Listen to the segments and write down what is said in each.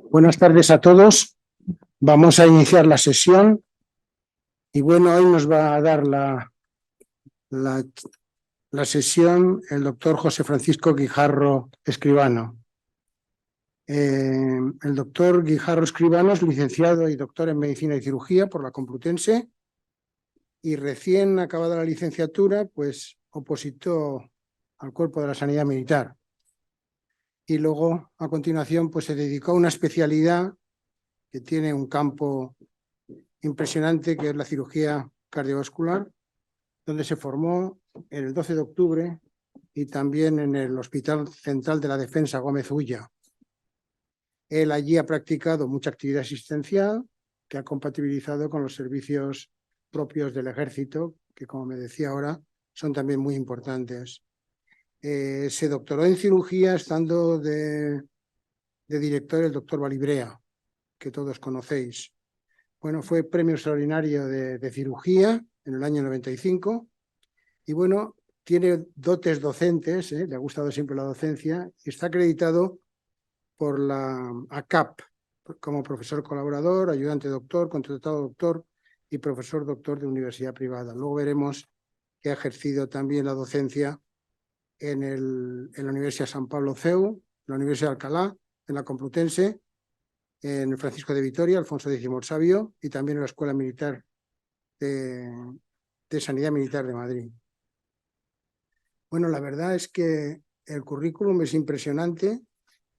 Buenas tardes a todos. Vamos a iniciar la sesión y bueno, hoy nos va a dar la sesión el doctor José Francisco Guijarro Escribano. El doctor Guijarro Escribano es licenciado y doctor en Medicina y Cirugía por la Complutense y recién acabada la licenciatura, pues opositó al Cuerpo de la Sanidad Militar. Y luego, a continuación, pues se dedicó a una especialidad que tiene un campo impresionante, que es la cirugía cardiovascular, donde se formó en el 12 de octubre y también en el Hospital Central de la Defensa Gómez Ulla. Él allí ha practicado mucha actividad asistencial que ha compatibilizado con los servicios propios del Ejército, que como me decía ahora, son también muy importantes. Se doctoró en cirugía estando de director el doctor Balibrea, que todos conocéis. Bueno, fue premio extraordinario de cirugía en el año 95 y bueno, tiene dotes docentes, le ha gustado siempre la docencia y está acreditado por la ACAP como profesor colaborador, ayudante doctor, contratado doctor y profesor doctor de universidad privada. Luego veremos que ha ejercido también la docencia en la Universidad San Pablo CEU, la Universidad de Alcalá, en la Complutense, en Francisco de Vitoria, Alfonso X el Sabio, y también en la Escuela Militar de Sanidad Militar de Madrid. Bueno, la verdad es que el currículum es impresionante,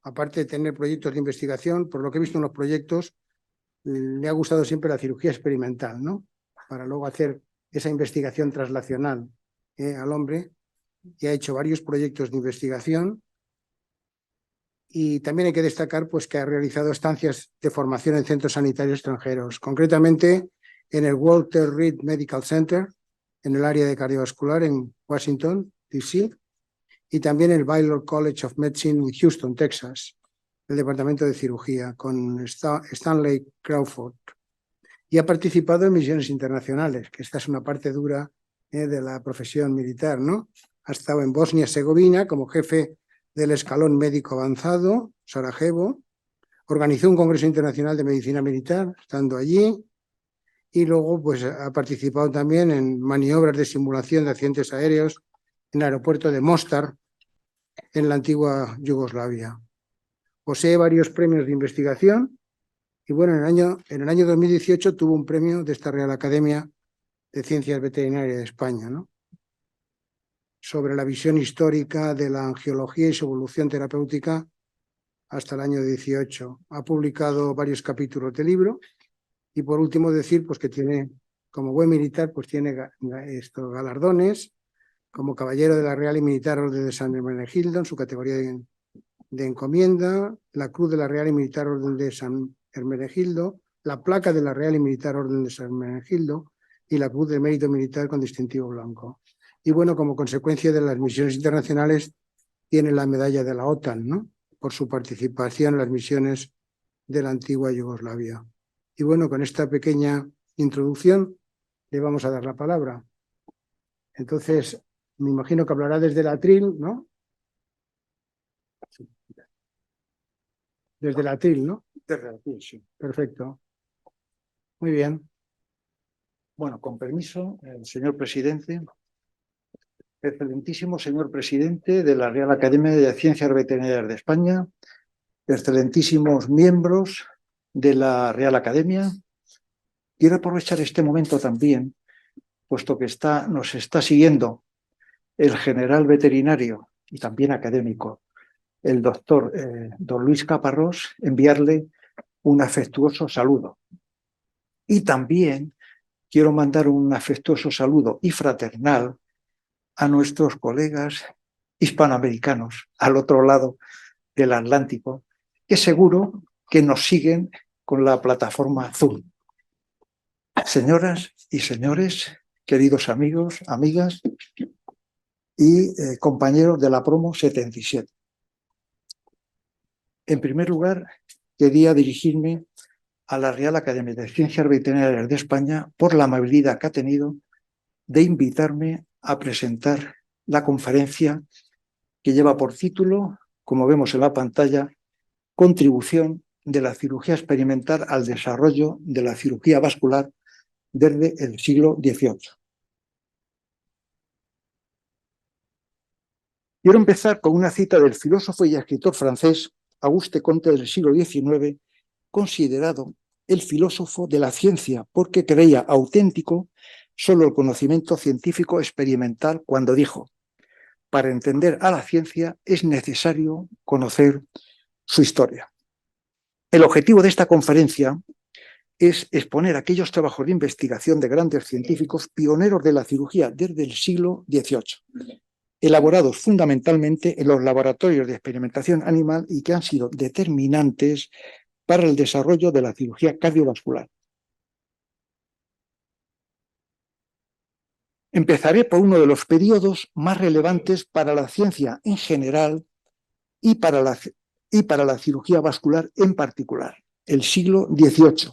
aparte de tener proyectos de investigación, por lo que he visto en los proyectos, le ha gustado siempre la cirugía experimental, ¿no? Para luego hacer esa investigación translacional al hombre, y ha hecho varios proyectos de investigación. Y también hay que destacar pues, que ha realizado estancias de formación en centros sanitarios extranjeros, concretamente en el Walter Reed Medical Center, en el área de cardiovascular en Washington, D.C., y también el Baylor College of Medicine en Houston, Texas, el departamento de cirugía, con Stanley Crawford. Y ha participado en misiones internacionales, que esta es una parte dura de la profesión militar, ¿no? Ha estado en Bosnia-Herzegovina como jefe del escalón médico avanzado, Sarajevo, organizó un congreso internacional de medicina militar, estando allí, y luego pues, ha participado también en maniobras de simulación de accidentes aéreos en el aeropuerto de Mostar, en la antigua Yugoslavia. Posee varios premios de investigación, y bueno, en el año 2018 tuvo un premio de esta Real Academia de Ciencias Veterinarias de España, ¿no? Sobre la visión histórica de la angiología y su evolución terapéutica hasta el año 18. Ha publicado varios capítulos de libro y por último decir pues, que tiene, como buen militar, pues tiene estos galardones como caballero de la Real y Militar Orden de San Hermenegildo en su categoría de encomienda, la Cruz de la Real y Militar Orden de San Hermenegildo, la placa de la Real y Militar Orden de San Hermenegildo y la Cruz de Mérito Militar con distintivo blanco. Y bueno, como consecuencia de las misiones internacionales, tiene la medalla de la OTAN, ¿no? Por su participación en las misiones de la antigua Yugoslavia. Y bueno, con esta pequeña introducción le vamos a dar la palabra. Entonces, me imagino que hablará desde el atril, ¿no? Desde el atril, ¿no? Desde el atril, sí. Perfecto. Muy bien. Bueno, con permiso, señor presidente. Excelentísimo señor presidente de la Real Academia de Ciencias Veterinarias de España, excelentísimos miembros de la Real Academia. Quiero aprovechar este momento también, puesto que nos está siguiendo el general veterinario y también académico, el doctor don Luis Caparrós, enviarle un afectuoso saludo. Y también quiero mandar un afectuoso saludo y fraternal a nuestros colegas hispanoamericanos al otro lado del Atlántico, que seguro que nos siguen con la plataforma Zoom. Señoras y señores, queridos amigos, amigas y compañeros de la promo 77. En primer lugar, quería dirigirme a la Real Academia de Ciencias Veterinarias de España por la amabilidad que ha tenido de invitarme a presentar la conferencia que lleva por título, como vemos en la pantalla, contribución de la cirugía experimental al desarrollo de la cirugía vascular desde el siglo XVIII. Quiero empezar con una cita del filósofo y escritor francés Auguste Comte del siglo XIX, considerado el filósofo de la ciencia porque creía auténtico solo el conocimiento científico experimental cuando dijo: para entender a la ciencia es necesario conocer su historia. El objetivo de esta conferencia es exponer aquellos trabajos de investigación de grandes científicos pioneros de la cirugía desde el siglo XVIII, elaborados fundamentalmente en los laboratorios de experimentación animal y que han sido determinantes para el desarrollo de la cirugía cardiovascular. Empezaré por uno de los periodos más relevantes para la ciencia en general y para la cirugía vascular en particular, el siglo XVIII,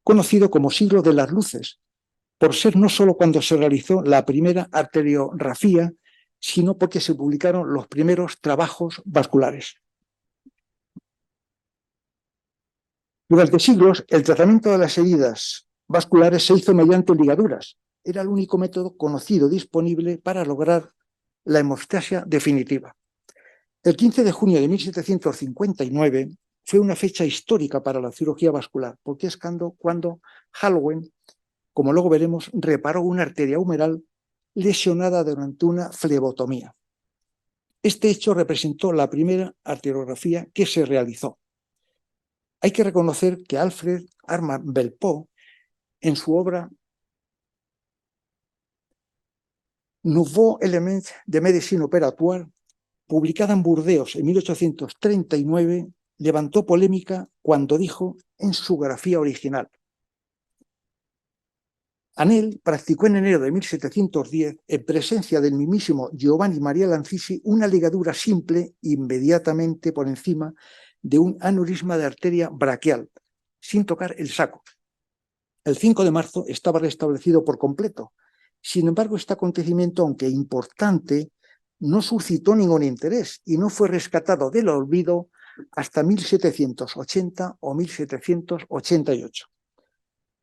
conocido como siglo de las luces, por ser no solo cuando se realizó la primera arteriografía, sino porque se publicaron los primeros trabajos vasculares. Durante siglos, el tratamiento de las heridas vasculares se hizo mediante ligaduras. Era el único método conocido disponible para lograr la hemostasia definitiva. El 15 de junio de 1759 fue una fecha histórica para la cirugía vascular, porque es cuando Halloween, como luego veremos, reparó una arteria humeral lesionada durante una flebotomía. Este hecho representó la primera arteriografía que se realizó. Hay que reconocer que Alfred Armand Belpeau, en su obra Nouveaux éléments de médecine opératoire, publicada en Burdeos en 1839, levantó polémica cuando dijo en su grafía original: Anel practicó en enero de 1710, en presencia del mismísimo Giovanni Maria Lanfisi, una ligadura simple inmediatamente por encima de un aneurisma de arteria braquial, sin tocar el saco. El 5 de marzo estaba restablecido por completo. Sin embargo, este acontecimiento, aunque importante, no suscitó ningún interés y no fue rescatado del olvido hasta 1780 o 1788.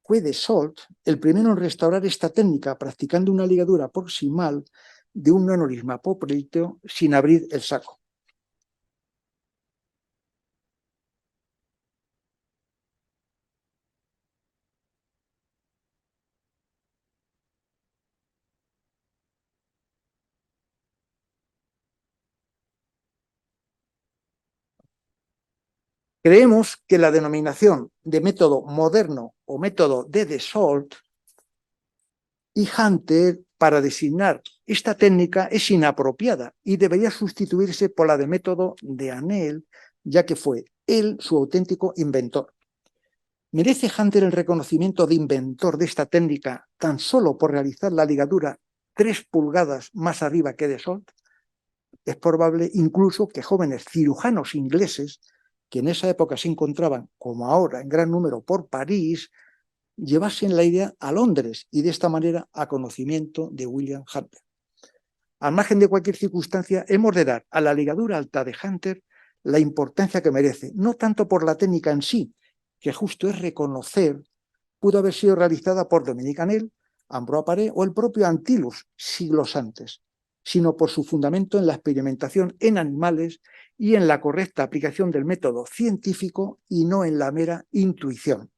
Fue Desault el primero en restaurar esta técnica practicando una ligadura proximal de un aneurisma popliteo sin abrir el saco. Creemos que la denominación de método moderno o método de Desault y Hunter para designar esta técnica es inapropiada y debería sustituirse por la de método de Anel, ya que fue él su auténtico inventor. ¿Merece Hunter el reconocimiento de inventor de esta técnica tan solo por realizar la ligadura 3 pulgadas más arriba que Desault? Es probable incluso que jóvenes cirujanos ingleses, que en esa época se encontraban, como ahora, en gran número por París, llevasen la idea a Londres y de esta manera a conocimiento de William Hunter. Al margen de cualquier circunstancia, hemos de dar a la ligadura alta de Hunter la importancia que merece, no tanto por la técnica en sí, que justo es reconocer pudo haber sido realizada por Dominique Anel, Ambroise Paré o el propio Antyllus siglos antes, sino por su fundamento en la experimentación en animales y en la correcta aplicación del método científico y no en la mera intuición.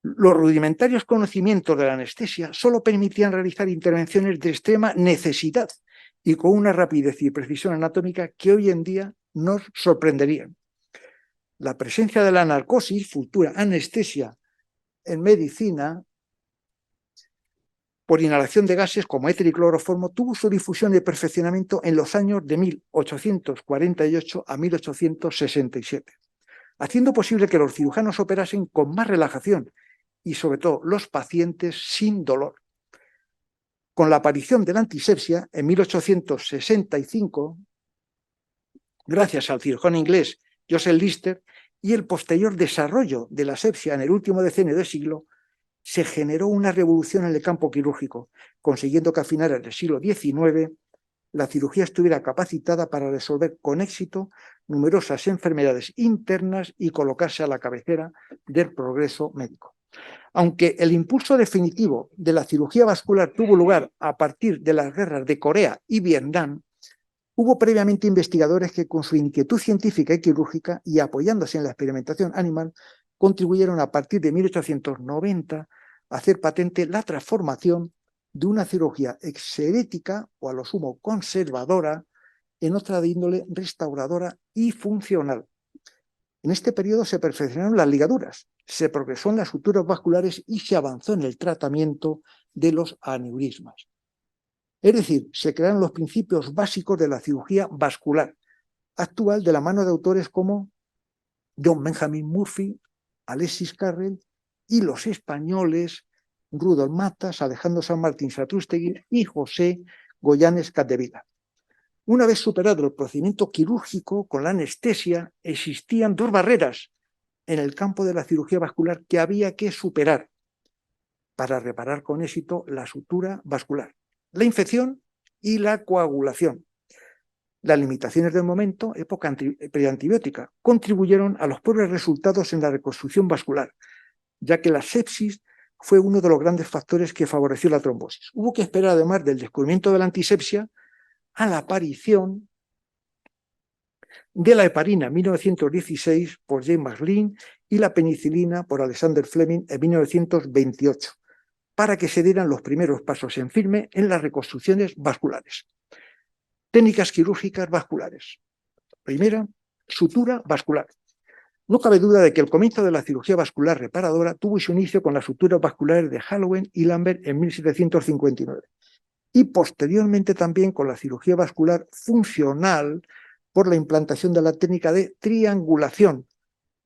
Los rudimentarios conocimientos de la anestesia solo permitían realizar intervenciones de extrema necesidad y con una rapidez y precisión anatómica que hoy en día nos sorprenderían. La presencia de la narcosis, futura anestesia en medicina, por inhalación de gases como éter y cloroformo, tuvo su difusión y perfeccionamiento en los años de 1848 a 1867, haciendo posible que los cirujanos operasen con más relajación y sobre todo los pacientes sin dolor. Con la aparición de la antisepsia en 1865, gracias al cirujano inglés Joseph Lister y el posterior desarrollo de la asepsia en el último decenio del siglo, se generó una revolución en el campo quirúrgico, consiguiendo que a finales del siglo XIX la cirugía estuviera capacitada para resolver con éxito numerosas enfermedades internas y colocarse a la cabecera del progreso médico. Aunque el impulso definitivo de la cirugía vascular tuvo lugar a partir de las guerras de Corea y Vietnam, hubo previamente investigadores que con su inquietud científica y quirúrgica y apoyándose en la experimentación animal, contribuyeron a partir de 1890 a hacer patente la transformación de una cirugía exerética o a lo sumo conservadora en otra de índole restauradora y funcional. En este periodo se perfeccionaron las ligaduras, se progresó en las suturas vasculares y se avanzó en el tratamiento de los aneurismas. Es decir, se crearon los principios básicos de la cirugía vascular actual de la mano de autores como John Benjamin Murphy, Alexis Carrel y los españoles Rudolf Matas, Alejandro San Martín Satrústegui y José Goyanes Capdevila. Una vez superado el procedimiento quirúrgico con la anestesia, existían dos barreras en el campo de la cirugía vascular que había que superar para reparar con éxito la sutura vascular: la infección y la coagulación. Las limitaciones del momento, época preantibiótica, contribuyeron a los pobres resultados en la reconstrucción vascular, ya que la sepsis fue uno de los grandes factores que favoreció la trombosis. Hubo que esperar, además del descubrimiento de la antisepsia, a la aparición de la heparina en 1916 por James McLean y la penicilina por Alexander Fleming en 1928, para que se dieran los primeros pasos en firme en las reconstrucciones vasculares. Técnicas quirúrgicas vasculares. Primera, sutura vascular. No cabe duda de que el comienzo de la cirugía vascular reparadora tuvo su inicio con las suturas vasculares de Hallowell y Lambert en 1759 y posteriormente también con la cirugía vascular funcional por la implantación de la técnica de triangulación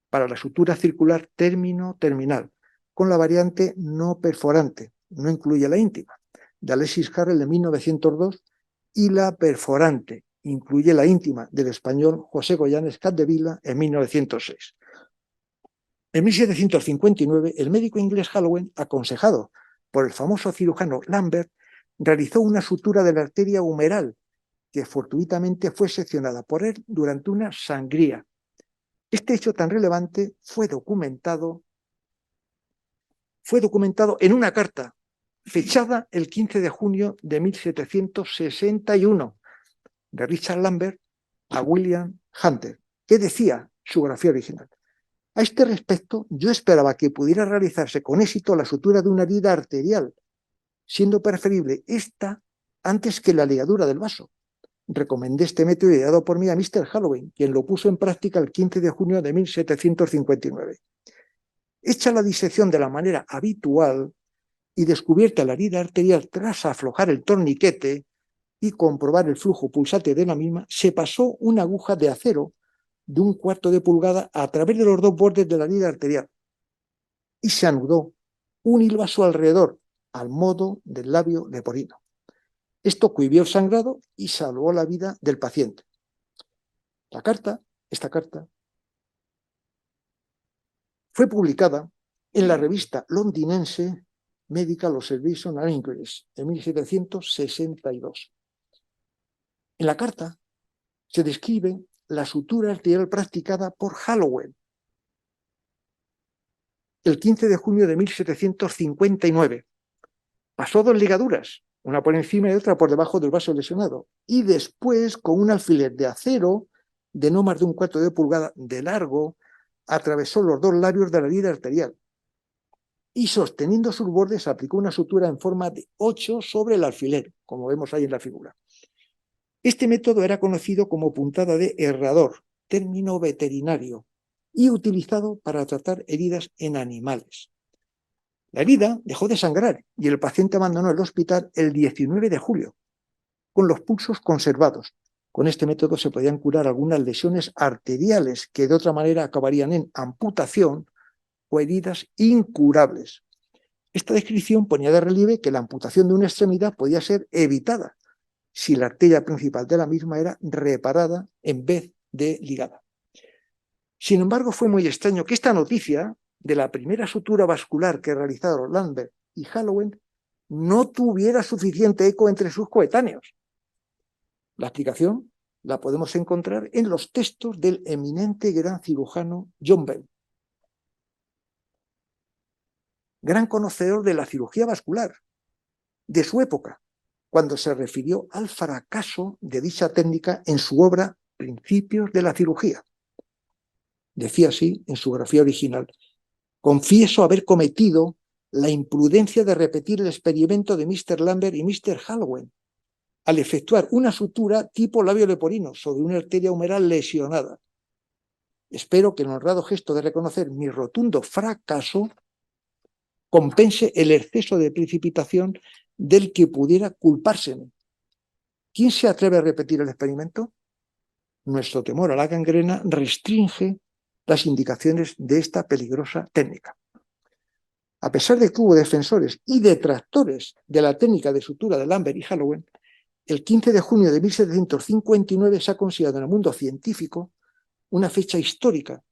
para la sutura circular término-terminal, con la variante no perforante, no incluye la íntima, de Alexis Carrel de 1902, y la perforante, incluye la íntima, del español José Goyanes Capdevila en 1906. En 1759, el médico inglés Hallowell, aconsejado por el famoso cirujano Lambert, realizó una sutura de la arteria humeral que fortuitamente fue seccionada por él durante una sangría. Este hecho tan relevante fue documentado en una carta fechada el 15 de junio de 1761 de Richard Lambert a William Hunter, que decía su grafía original: a este respecto, yo esperaba que pudiera realizarse con éxito la sutura de una herida arterial, siendo preferible esta antes que la ligadura del vaso. Recomendé este método ideado por mí a Mr. Hallowell, quien lo puso en práctica el 15 de junio de 1759. Hecha la disección de la manera habitual y descubierta la herida arterial tras aflojar el torniquete y comprobar el flujo pulsante de la misma, se pasó una aguja de acero de 1/4 de pulgada a través de los dos bordes de la herida arterial y se anudó un hilo a su alrededor, al modo del labio leporino. Esto cohibió el sangrado y salvó la vida del paciente. Esta carta, fue publicada en la revista londinense Medical Observation and Inquiries en 1762. En la carta se describe la sutura arterial practicada por Hallowell el 15 de junio de 1759. Pasó 2 ligaduras, una por encima y otra por debajo del vaso lesionado, y después, con un alfiler de acero de no más de 1/4 de pulgada de largo, atravesó los 2 labios de la herida arterial y, sosteniendo sus bordes, aplicó una sutura en forma de 8 sobre el alfiler, como vemos ahí en la figura. Este método era conocido como puntada de herrador, término veterinario, y utilizado para tratar heridas en animales. La herida dejó de sangrar y el paciente abandonó el hospital el 19 de julio, con los pulsos conservados. Con este método se podían curar algunas lesiones arteriales que de otra manera acabarían en amputación o heridas incurables. Esta descripción ponía de relieve que la amputación de una extremidad podía ser evitada si la arteria principal de la misma era reparada en vez de ligada. Sin embargo, fue muy extraño que esta noticia de la primera sutura vascular que realizaron Lambert y Hallowell no tuviera suficiente eco entre sus coetáneos. La explicación la podemos encontrar en los textos del eminente gran cirujano John Bell, gran conocedor de la cirugía vascular de su época, cuando se refirió al fracaso de dicha técnica en su obra Principios de la cirugía. Decía así en su grafía original: confieso haber cometido la imprudencia de repetir el experimento de Mr. Lambert y Mr. Hallowell al efectuar una sutura tipo labio leporino sobre una arteria humeral lesionada. Espero que el honrado gesto de reconocer mi rotundo fracaso compense el exceso de precipitación del que pudiera culpárseme. ¿Quién se atreve a repetir el experimento? Nuestro temor a la gangrena restringe las indicaciones de esta peligrosa técnica. A pesar de que hubo defensores y detractores de la técnica de sutura de Lambert y Hallowell, el 15 de junio de 1759 se ha considerado en el mundo científico una fecha histórica,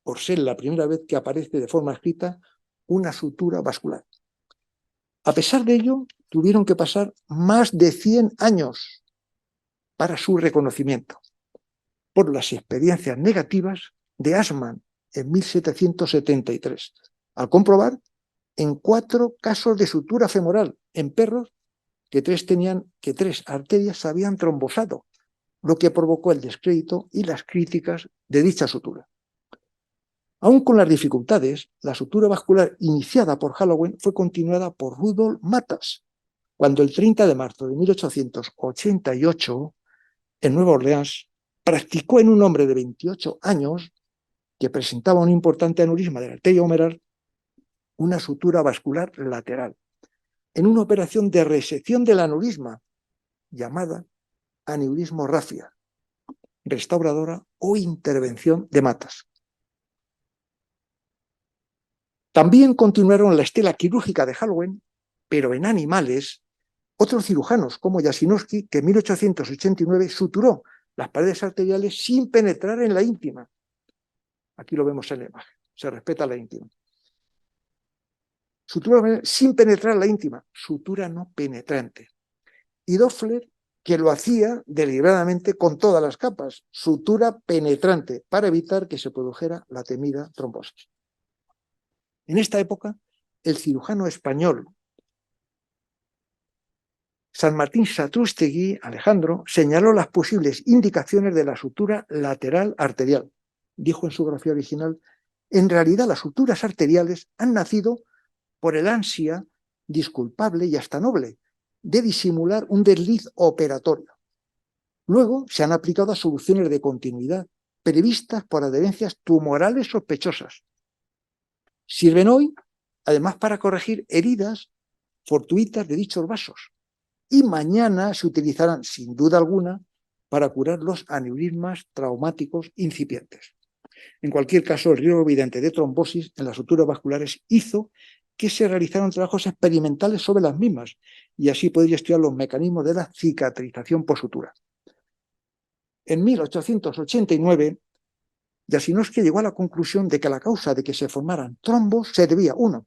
por ser la primera vez que aparece de forma escrita una sutura vascular. A pesar de ello, tuvieron que pasar más de 100 años para su reconocimiento, por las experiencias negativas de Assmann en 1773, al comprobar en 4 casos de sutura femoral en perros que 3 arterias se habían trombosado, lo que provocó el descrédito y las críticas de dicha sutura. Aún con las dificultades, la sutura vascular iniciada por Hallowell fue continuada por Rudolf Matas, cuando el 30 de marzo de 1888, en Nueva Orleans, practicó en un hombre de 28 años que presentaba un importante aneurisma de la arteria humeral una sutura vascular lateral, en una operación de resección del aneurisma llamada aneurismorrafia, restauradora o intervención de Matas. También continuaron la estela quirúrgica de Hallowell, pero en animales, otros cirujanos como Jasinowski, que en 1889 suturó las paredes arteriales sin penetrar en la íntima. Aquí lo vemos en la imagen, se respeta la íntima. Sutura sin penetrar en la íntima, sutura no penetrante. Y Doppler, que lo hacía deliberadamente con todas las capas, sutura penetrante, para evitar que se produjera la temida trombosis. En esta época, el cirujano español San Martín Satrústegui, Alejandro, señaló las posibles indicaciones de la sutura lateral arterial. Dijo en su grafía original: en realidad las suturas arteriales han nacido por el ansia disculpable y hasta noble de disimular un desliz operatorio. Luego se han aplicado a soluciones de continuidad previstas por adherencias tumorales sospechosas. Sirven hoy, además, para corregir heridas fortuitas de dichos vasos, y mañana se utilizarán, sin duda alguna, para curar los aneurismas traumáticos incipientes. En cualquier caso, el riesgo evidente de trombosis en las suturas vasculares hizo que se realizaran trabajos experimentales sobre las mismas, y así podría estudiar los mecanismos de la cicatrización por sutura. En 1889, Jasinowski llegó a la conclusión de que la causa de que se formaran trombos se debía, 1,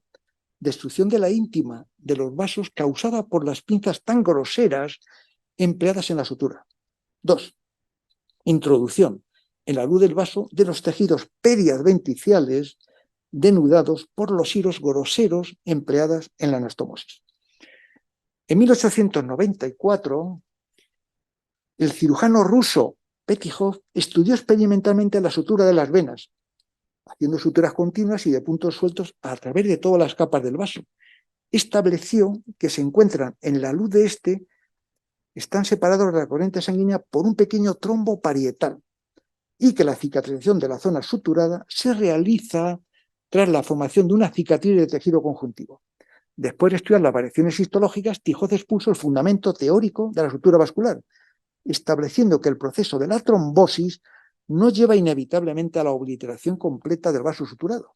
destrucción de la íntima de los vasos causada por las pinzas tan groseras empleadas en la sutura. 2, introducción en la luz del vaso de los tejidos periadventiciales denudados por los hilos groseros empleadas en la anastomosis. En 1894, el cirujano ruso Petithoff estudió experimentalmente la sutura de las venas, haciendo suturas continuas y de puntos sueltos a través de todas las capas del vaso. Estableció que se encuentran en la luz de este, están separados de la corriente sanguínea por un pequeño trombo parietal, y que la cicatrización de la zona suturada se realiza tras la formación de una cicatriz de tejido conjuntivo. Después de estudiar las variaciones histológicas, Tijoz expuso el fundamento teórico de la sutura vascular, estableciendo que el proceso de la trombosis no lleva inevitablemente a la obliteración completa del vaso suturado.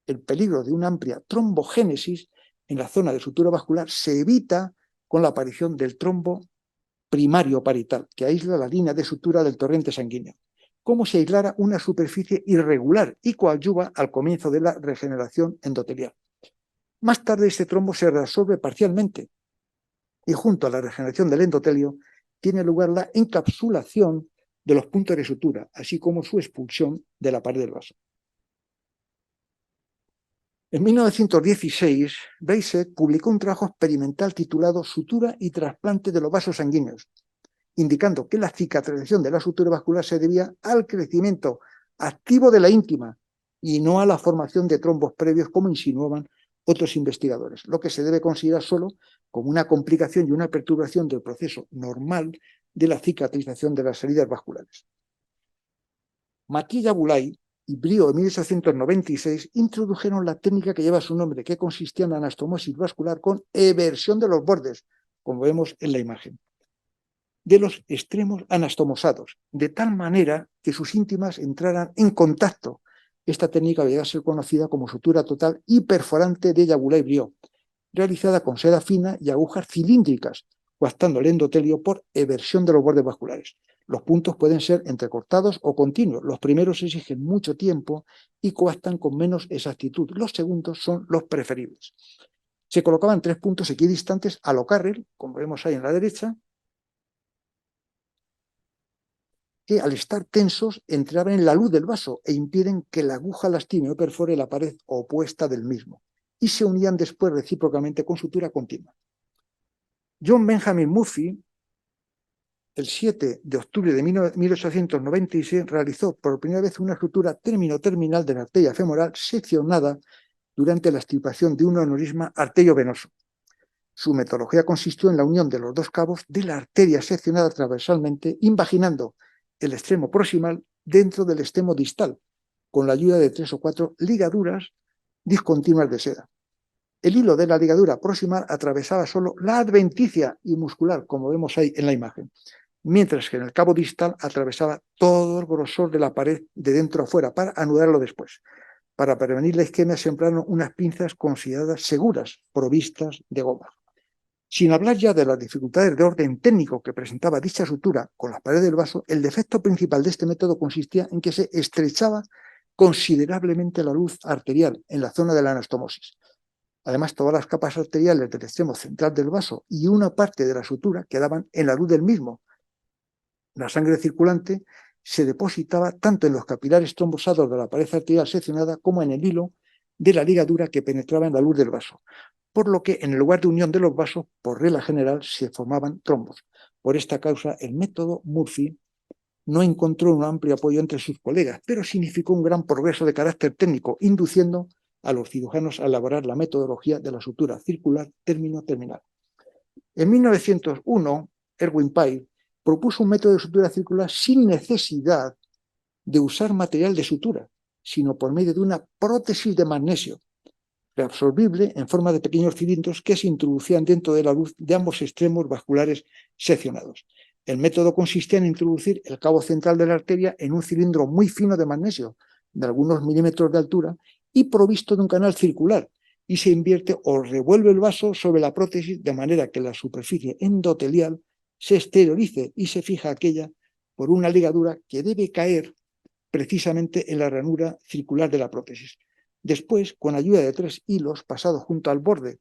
El peligro de una amplia trombogénesis en la zona de sutura vascular se evita con la aparición del trombo primario parietal, que aísla la línea de sutura del torrente sanguíneo, como si aislara una superficie irregular y coadyuva al comienzo de la regeneración endotelial. Más tarde este trombo se reabsorbe parcialmente y junto a la regeneración del endotelio tiene lugar la encapsulación de los puntos de sutura, así como su expulsión de la pared del vaso. En 1916, Weizsäcker publicó un trabajo experimental titulado Sutura y trasplante de los vasos sanguíneos, indicando que la cicatrización de la sutura vascular se debía al crecimiento activo de la íntima y no a la formación de trombos previos, como insinuaban otros investigadores, lo que se debe considerar solo como una complicación y una perturbación del proceso normal de la cicatrización de las heridas vasculares. Mathieu Boulay y Briot en 1896 introdujeron la técnica que lleva su nombre, que consistía en la anastomosis vascular con eversión de los bordes, como vemos en la imagen, de los extremos anastomosados, de tal manera que sus íntimas entraran en contacto. Esta técnica llega a ser conocida como sutura total y perforante de Boulay-Briot, realizada con seda fina y agujas cilíndricas, coactando el endotelio por eversión de los bordes vasculares. Los puntos pueden ser entrecortados o continuos. Los primeros exigen mucho tiempo y coactan con menos exactitud. Los segundos son los preferibles. Se colocaban 3 puntos equidistantes a lo Carrel, como vemos ahí en la derecha, que al estar tensos entraban en la luz del vaso e impiden que la aguja lastime o perfore la pared opuesta del mismo, y se unían después recíprocamente con sutura continua. John Benjamin Murphy, el 7 de octubre de 1896, realizó por primera vez una sutura término-terminal de la arteria femoral seccionada durante la extirpación de un aneurisma arteriovenoso. Su metodología consistió en la unión de los 2 cabos de la arteria seccionada transversalmente, invaginando el extremo proximal dentro del extremo distal, con la ayuda de 3 o 4 ligaduras discontinuas de seda. El hilo de la ligadura proximal atravesaba solo la adventicia y muscular, como vemos ahí en la imagen, mientras que en el cabo distal atravesaba todo el grosor de la pared de dentro a fuera para anudarlo después. Para prevenir la isquemia se emplearon unas pinzas consideradas seguras, provistas de goma. Sin hablar ya de las dificultades de orden técnico que presentaba dicha sutura con las paredes del vaso, el defecto principal de este método consistía en que se estrechaba considerablemente la luz arterial en la zona de la anastomosis. Además, todas las capas arteriales del extremo central del vaso y una parte de la sutura quedaban en la luz del mismo. La sangre circulante se depositaba tanto en los capilares trombosados de la pared arterial seccionada como en el hilo de la ligadura que penetraba en la luz del vaso, por lo que en el lugar de unión de los vasos, por regla general, se formaban trombos. Por esta causa, el método Murphy no encontró un amplio apoyo entre sus colegas, pero significó un gran progreso de carácter técnico, induciendo a los cirujanos a elaborar la metodología de la sutura circular término-terminal. En 1901, Erwin Pyle propuso un método de sutura circular sin necesidad de usar material de sutura, sino por medio de una prótesis de magnesio, reabsorbible en forma de pequeños cilindros que se introducían dentro de la luz de ambos extremos vasculares seccionados. El método consistía en introducir el cabo central de la arteria en un cilindro muy fino de magnesio, de algunos milímetros de altura, y provisto de un canal circular, y se invierte o revuelve el vaso sobre la prótesis de manera que la superficie endotelial se exteriorice y se fija aquella por una ligadura que debe caer precisamente en la ranura circular de la prótesis. Después, con ayuda de 3 hilos pasados junto al borde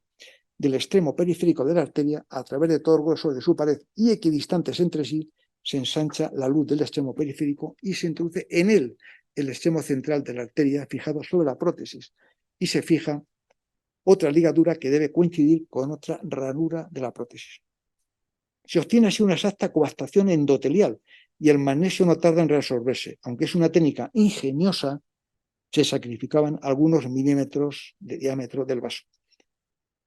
del extremo periférico de la arteria, a través de todo el grosor de su pared y equidistantes entre sí, se ensancha la luz del extremo periférico y se introduce en él el extremo central de la arteria fijado sobre la prótesis, y se fija otra ligadura que debe coincidir con otra ranura de la prótesis. Se obtiene así una exacta coaptación endotelial y el magnesio no tarda en reabsorberse. Aunque es una técnica ingeniosa, se sacrificaban algunos milímetros de diámetro del vaso.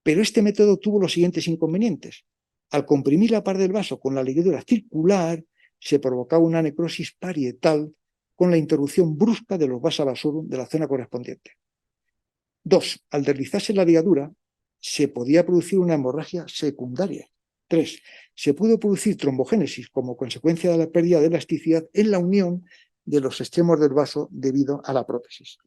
Pero este método tuvo los siguientes inconvenientes. Al comprimir la pared del vaso con la ligadura circular, se provocaba una necrosis parietal con la interrupción brusca de los vasa vasorum de la zona correspondiente. 2. Al deslizarse la ligadura, se podía producir una hemorragia secundaria. 3. Se pudo producir trombogénesis como consecuencia de la pérdida de elasticidad en la unión de los extremos del vaso debido a la prótesis.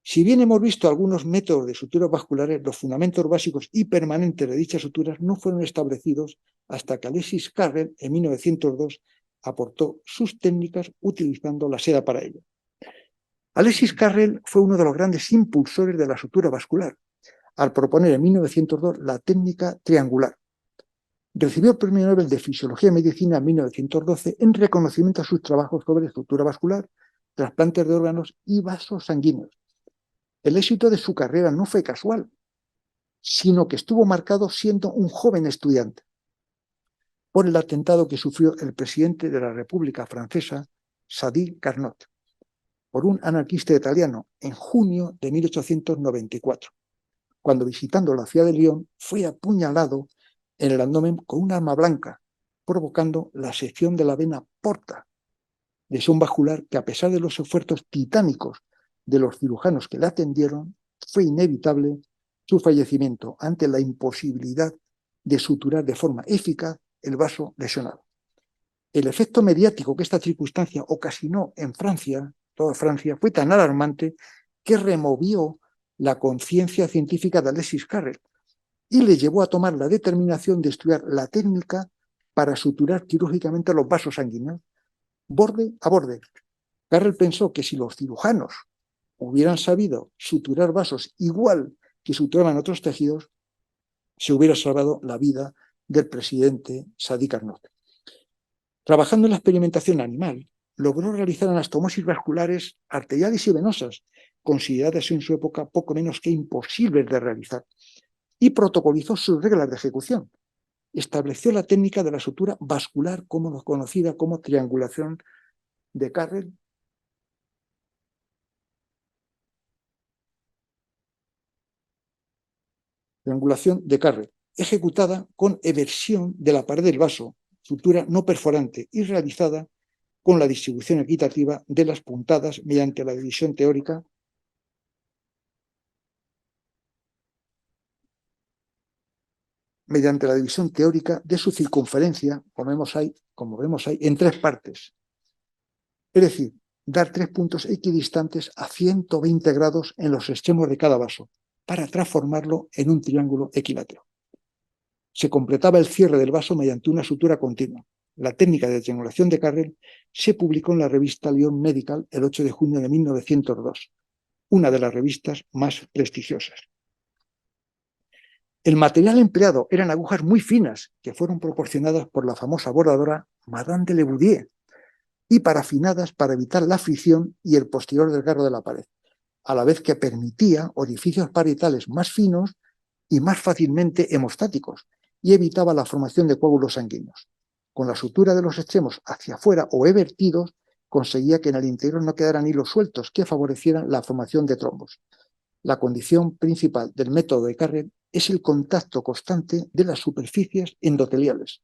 Si bien hemos visto algunos métodos de suturas vasculares, los fundamentos básicos y permanentes de dichas suturas no fueron establecidos hasta que Alexis Carrel, en 1902, aportó sus técnicas utilizando la seda para ello. Alexis Carrel fue uno de los grandes impulsores de la sutura vascular, al proponer en 1902 la técnica triangular. Recibió el Premio Nobel de Fisiología y Medicina en 1912 en reconocimiento a sus trabajos sobre estructura vascular, trasplantes de órganos y vasos sanguíneos. El éxito de su carrera no fue casual, sino que estuvo marcado siendo un joven estudiante por el atentado que sufrió el presidente de la República Francesa, Sadi Carnot, por un anarquista italiano en junio de 1894, cuando visitando la ciudad de Lyon fue apuñalado en el abdomen con un arma blanca, provocando la sección de la vena porta, lesión vascular que, a pesar de los esfuerzos titánicos de los cirujanos que le atendieron, fue inevitable su fallecimiento ante la imposibilidad de suturar de forma eficaz el vaso lesionado. El efecto mediático que esta circunstancia ocasionó en Francia, toda Francia, fue tan alarmante que removió la conciencia científica de Alexis Carrel y le llevó a tomar la determinación de estudiar la técnica para suturar quirúrgicamente los vasos sanguíneos, borde a borde. Carrel pensó que si los cirujanos hubieran sabido suturar vasos igual que suturaban otros tejidos, se hubiera salvado la vida del presidente Sadi Carnot. Trabajando en la experimentación animal, logró realizar anastomosis vasculares arteriales y venosas, consideradas en su época poco menos que imposibles de realizar, y protocolizó sus reglas de ejecución. Estableció la técnica de la sutura vascular, conocida como triangulación de Carrel, ejecutada con eversión de la pared del vaso, sutura no perforante y realizada con la distribución equitativa de las puntadas mediante la división teórica de su circunferencia, como vemos ahí, en 3 partes. Es decir, dar 3 puntos equidistantes a 120 grados en los extremos de cada vaso, para transformarlo en un triángulo equilátero. Se completaba el cierre del vaso mediante una sutura continua. La técnica de triangulación de Carrel se publicó en la revista Lyon Medical el 8 de junio de 1902, una de las revistas más prestigiosas. El material empleado eran agujas muy finas que fueron proporcionadas por la famosa bordadora Madame de Le Boudier y parafinadas para evitar la fricción y el posterior desgarro de la pared, a la vez que permitía orificios parietales más finos y más fácilmente hemostáticos y evitaba la formación de coágulos sanguíneos. Con la sutura de los extremos hacia afuera o evertidos, conseguía que en el interior no quedaran hilos sueltos que favorecieran la formación de trombos. La condición principal del método de Carrel es el contacto constante de las superficies endoteliales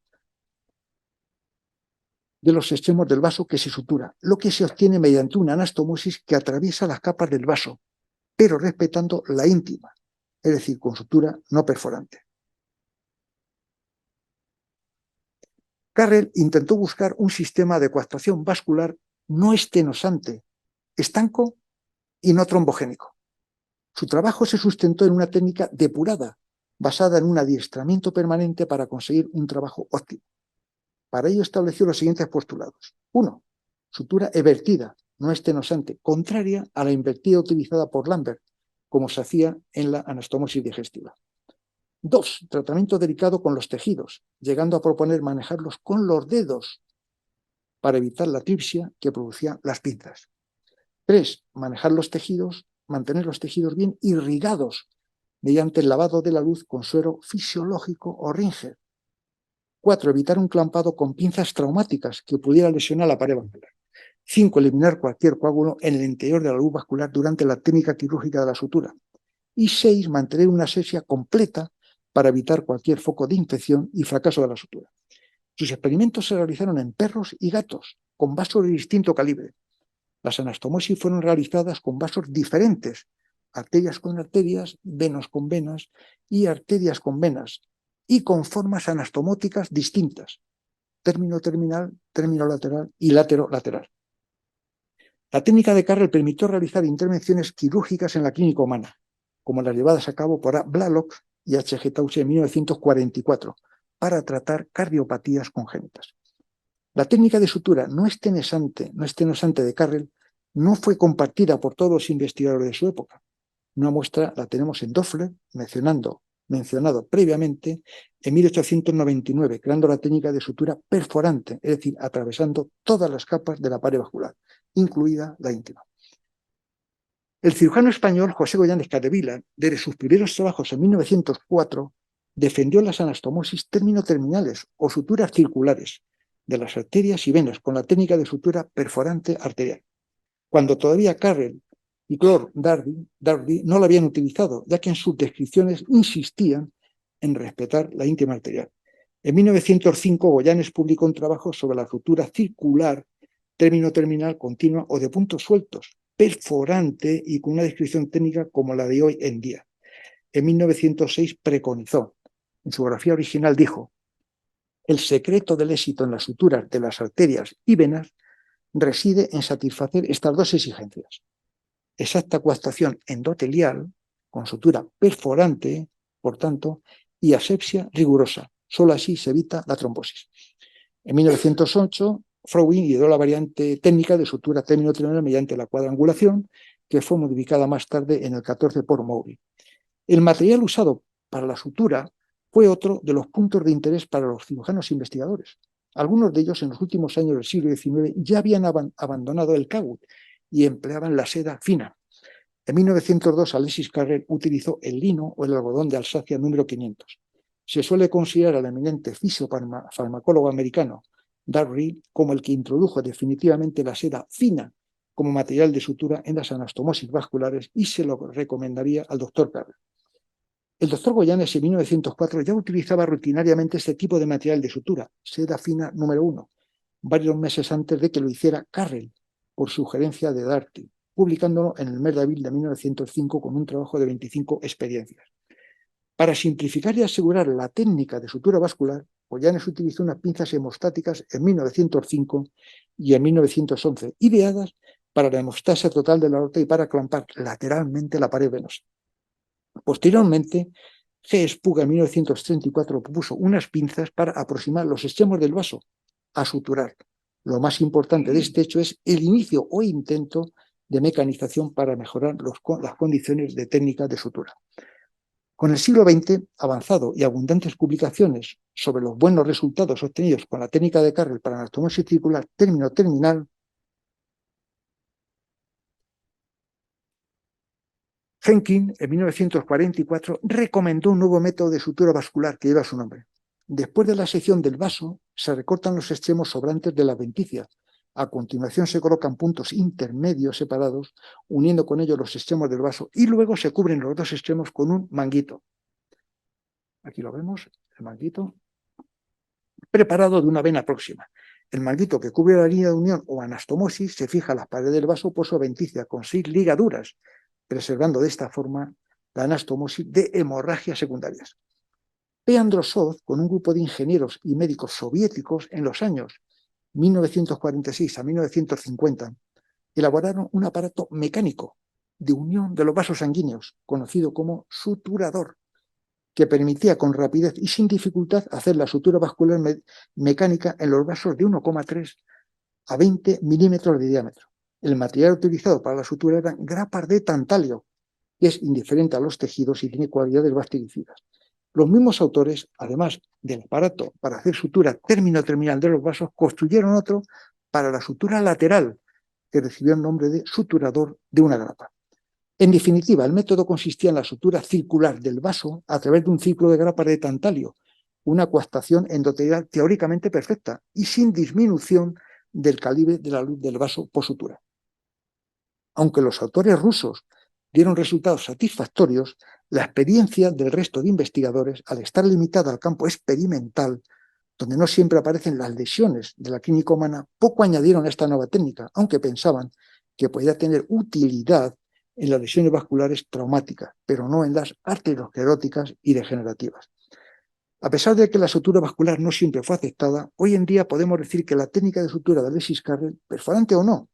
de los extremos del vaso que se sutura, lo que se obtiene mediante una anastomosis que atraviesa las capas del vaso, pero respetando la íntima, es decir, con sutura no perforante. Carrel intentó buscar un sistema de coactuación vascular no estenosante, estanco y no trombogénico. Su trabajo se sustentó en una técnica depurada, basada en un adiestramiento permanente para conseguir un trabajo óptimo. Para ello estableció los siguientes postulados. 1. Sutura evertida, no estenosante, contraria a la invertida utilizada por Lambert, como se hacía en la anastomosis digestiva. 2. Tratamiento delicado con los tejidos, llegando a proponer manejarlos con los dedos para evitar la tripsia que producían las pinzas. 3. Mantener los tejidos bien irrigados mediante el lavado de la luz con suero fisiológico o Ringer. 4. Evitar un clampado con pinzas traumáticas que pudiera lesionar la pared vascular. 5. Eliminar cualquier coágulo en el interior de la luz vascular durante la técnica quirúrgica de la sutura. Y 6. Mantener una asepsia completa para evitar cualquier foco de infección y fracaso de la sutura. Sus experimentos se realizaron en perros y gatos, con vasos de distinto calibre. Las anastomosis fueron realizadas con vasos diferentes, arterias con arterias, venas con venas y arterias con venas, y con formas anastomóticas distintas, término terminal, término lateral y látero lateral. La técnica de Carrel permitió realizar intervenciones quirúrgicas en la clínica humana, como las llevadas a cabo por A. Blalock y H. G. Taussig en 1944, para tratar cardiopatías congénitas. La técnica de sutura no estenosante de Carrel no fue compartida por todos los investigadores de su época. Una muestra la tenemos en Doppler, mencionando mencionado previamente en 1899, creando la técnica de sutura perforante, es decir, atravesando todas las capas de la pared vascular, incluida la íntima. El cirujano español José Goyanes Capdevila, desde sus primeros trabajos en 1904, defendió las anastomosis término-terminales o suturas circulares de las arterias y venas con la técnica de sutura perforante arterial, cuando todavía Carrel y Claude Darby no la habían utilizado, ya que en sus descripciones insistían en respetar la íntima arterial. En 1905, Goyanes publicó un trabajo sobre la sutura circular término-terminal continua o de puntos sueltos, perforante y con una descripción técnica como la de hoy en día. En 1906 preconizó, en su grafía original dijo: el secreto del éxito en las suturas de las arterias y venas reside en satisfacer estas dos exigencias: exacta coaptación endotelial, con sutura perforante, por tanto, y asepsia rigurosa. Solo así se evita la trombosis. En 1908, Frauin ideó la variante técnica de sutura término-terminal mediante la cuadrangulación, que fue modificada más tarde en el 14 por Maury. El material usado para la sutura fue otro de los puntos de interés para los cirujanos investigadores. Algunos de ellos en los últimos años del siglo XIX ya habían abandonado el cagut y empleaban la seda fina. En 1902, Alexis Carrel utilizó el lino o el algodón de Alsacia número 500. Se suele considerar al eminente fisiofarmacólogo americano Darby como el que introdujo definitivamente la seda fina como material de sutura en las anastomosis vasculares y se lo recomendaría al doctor Carrel. El doctor Goyanes en 1904 ya utilizaba rutinariamente este tipo de material de sutura, seda fina número 1, varios meses antes de que lo hiciera Carrel, por sugerencia de Darby, publicándolo en el mes de abril de 1905 con un trabajo de 25 experiencias. Para simplificar y asegurar la técnica de sutura vascular, Goyanes utilizó unas pinzas hemostáticas en 1905 y en 1911, ideadas para la hemostasia total de la aorta y para clampar lateralmente la pared venosa. Posteriormente, G. Spuga en 1934 propuso unas pinzas para aproximar los extremos del vaso a suturar. Lo más importante de este hecho es el inicio o intento de mecanización para mejorar las condiciones de técnica de sutura. Con el siglo XX avanzado y abundantes publicaciones sobre los buenos resultados obtenidos con la técnica de Carrel para anastomosis circular término-terminal, Henkin, en 1944, recomendó un nuevo método de sutura vascular que lleva su nombre. Después de la sección del vaso, se recortan los extremos sobrantes de la adventicia. A continuación se colocan puntos intermedios separados, uniendo con ellos los extremos del vaso, y luego se cubren los dos extremos con un manguito. Aquí lo vemos, el manguito, preparado de una vena próxima. El manguito que cubre la línea de unión o anastomosis se fija a las paredes del vaso por su adventicia con 6 ligaduras, preservando de esta forma la anastomosis de hemorragias secundarias. P. Androsov, con un grupo de ingenieros y médicos soviéticos en los años 1946 a 1950, elaboraron un aparato mecánico de unión de los vasos sanguíneos, conocido como suturador, que permitía con rapidez y sin dificultad hacer la sutura vascular mecánica en los vasos de 1,3 a 20 milímetros de diámetro. El material utilizado para la sutura eran grapas de tantalio, que es indiferente a los tejidos y tiene cualidades bactericidas. Los mismos autores, además del aparato para hacer sutura término-terminal de los vasos, construyeron otro para la sutura lateral, que recibió el nombre de suturador de una grapa. En definitiva, el método consistía en la sutura circular del vaso a través de un ciclo de grapas de tantalio, una coaptación endotelial teóricamente perfecta y sin disminución del calibre de la luz del vaso por sutura. Aunque los autores rusos dieron resultados satisfactorios, la experiencia del resto de investigadores, al estar limitada al campo experimental, donde no siempre aparecen las lesiones de la clínica humana, poco añadieron a esta nueva técnica, aunque pensaban que podía tener utilidad en las lesiones vasculares traumáticas, pero no en las arterioscleróticas y degenerativas. A pesar de que la sutura vascular no siempre fue aceptada, hoy en día podemos decir que la técnica de sutura de Alexis Carrel, perforante o no,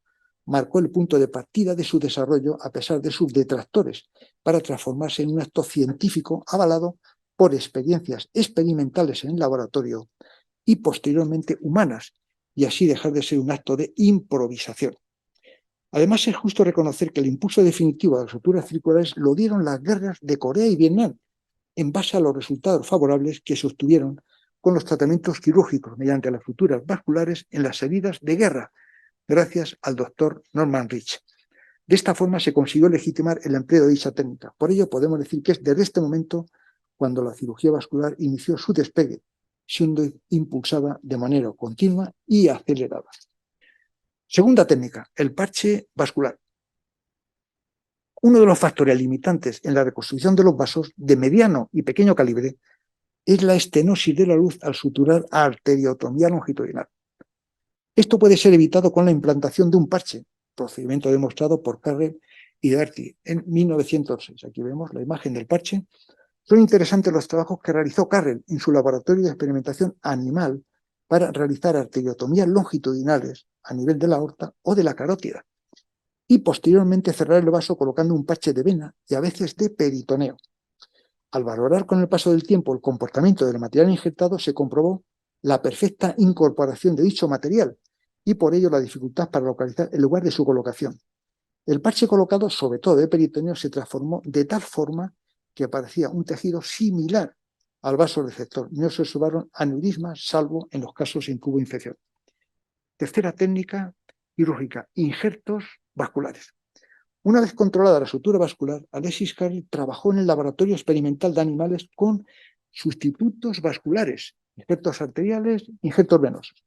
marcó el punto de partida de su desarrollo a pesar de sus detractores, para transformarse en un acto científico avalado por experiencias experimentales en el laboratorio y posteriormente humanas, y así dejar de ser un acto de improvisación. Además, es justo reconocer que el impulso definitivo a las suturas circulares lo dieron las guerras de Corea y Vietnam, en base a los resultados favorables que se obtuvieron con los tratamientos quirúrgicos mediante las suturas vasculares en las heridas de guerra, gracias al doctor Norman Rich. De esta forma se consiguió legitimar el empleo de dicha técnica. Por ello podemos decir que es desde este momento cuando la cirugía vascular inició su despegue, siendo impulsada de manera continua y acelerada. Segunda técnica, el parche vascular. Uno de los factores limitantes en la reconstrucción de los vasos de mediano y pequeño calibre es la estenosis de la luz al suturar arteriotomía longitudinal. Esto puede ser evitado con la implantación de un parche, procedimiento demostrado por Carrel y Darty en 1906. Aquí vemos la imagen del parche. Son interesantes los trabajos que realizó Carrel en su laboratorio de experimentación animal para realizar arteriotomías longitudinales a nivel de la aorta o de la carótida y posteriormente cerrar el vaso colocando un parche de vena y a veces de peritoneo. Al valorar con el paso del tiempo el comportamiento del material injertado, se comprobó la perfecta incorporación de dicho material y por ello la dificultad para localizar el lugar de su colocación. El parche colocado, sobre todo de peritoneo, se transformó de tal forma que parecía un tejido similar al vaso receptor. No se observaron aneurismas, salvo en los casos en que hubo infección. Tercera técnica quirúrgica, injertos vasculares. Una vez controlada la sutura vascular, Alexis Carrel trabajó en el laboratorio experimental de animales con sustitutos vasculares, injertos arteriales, injertos venosos.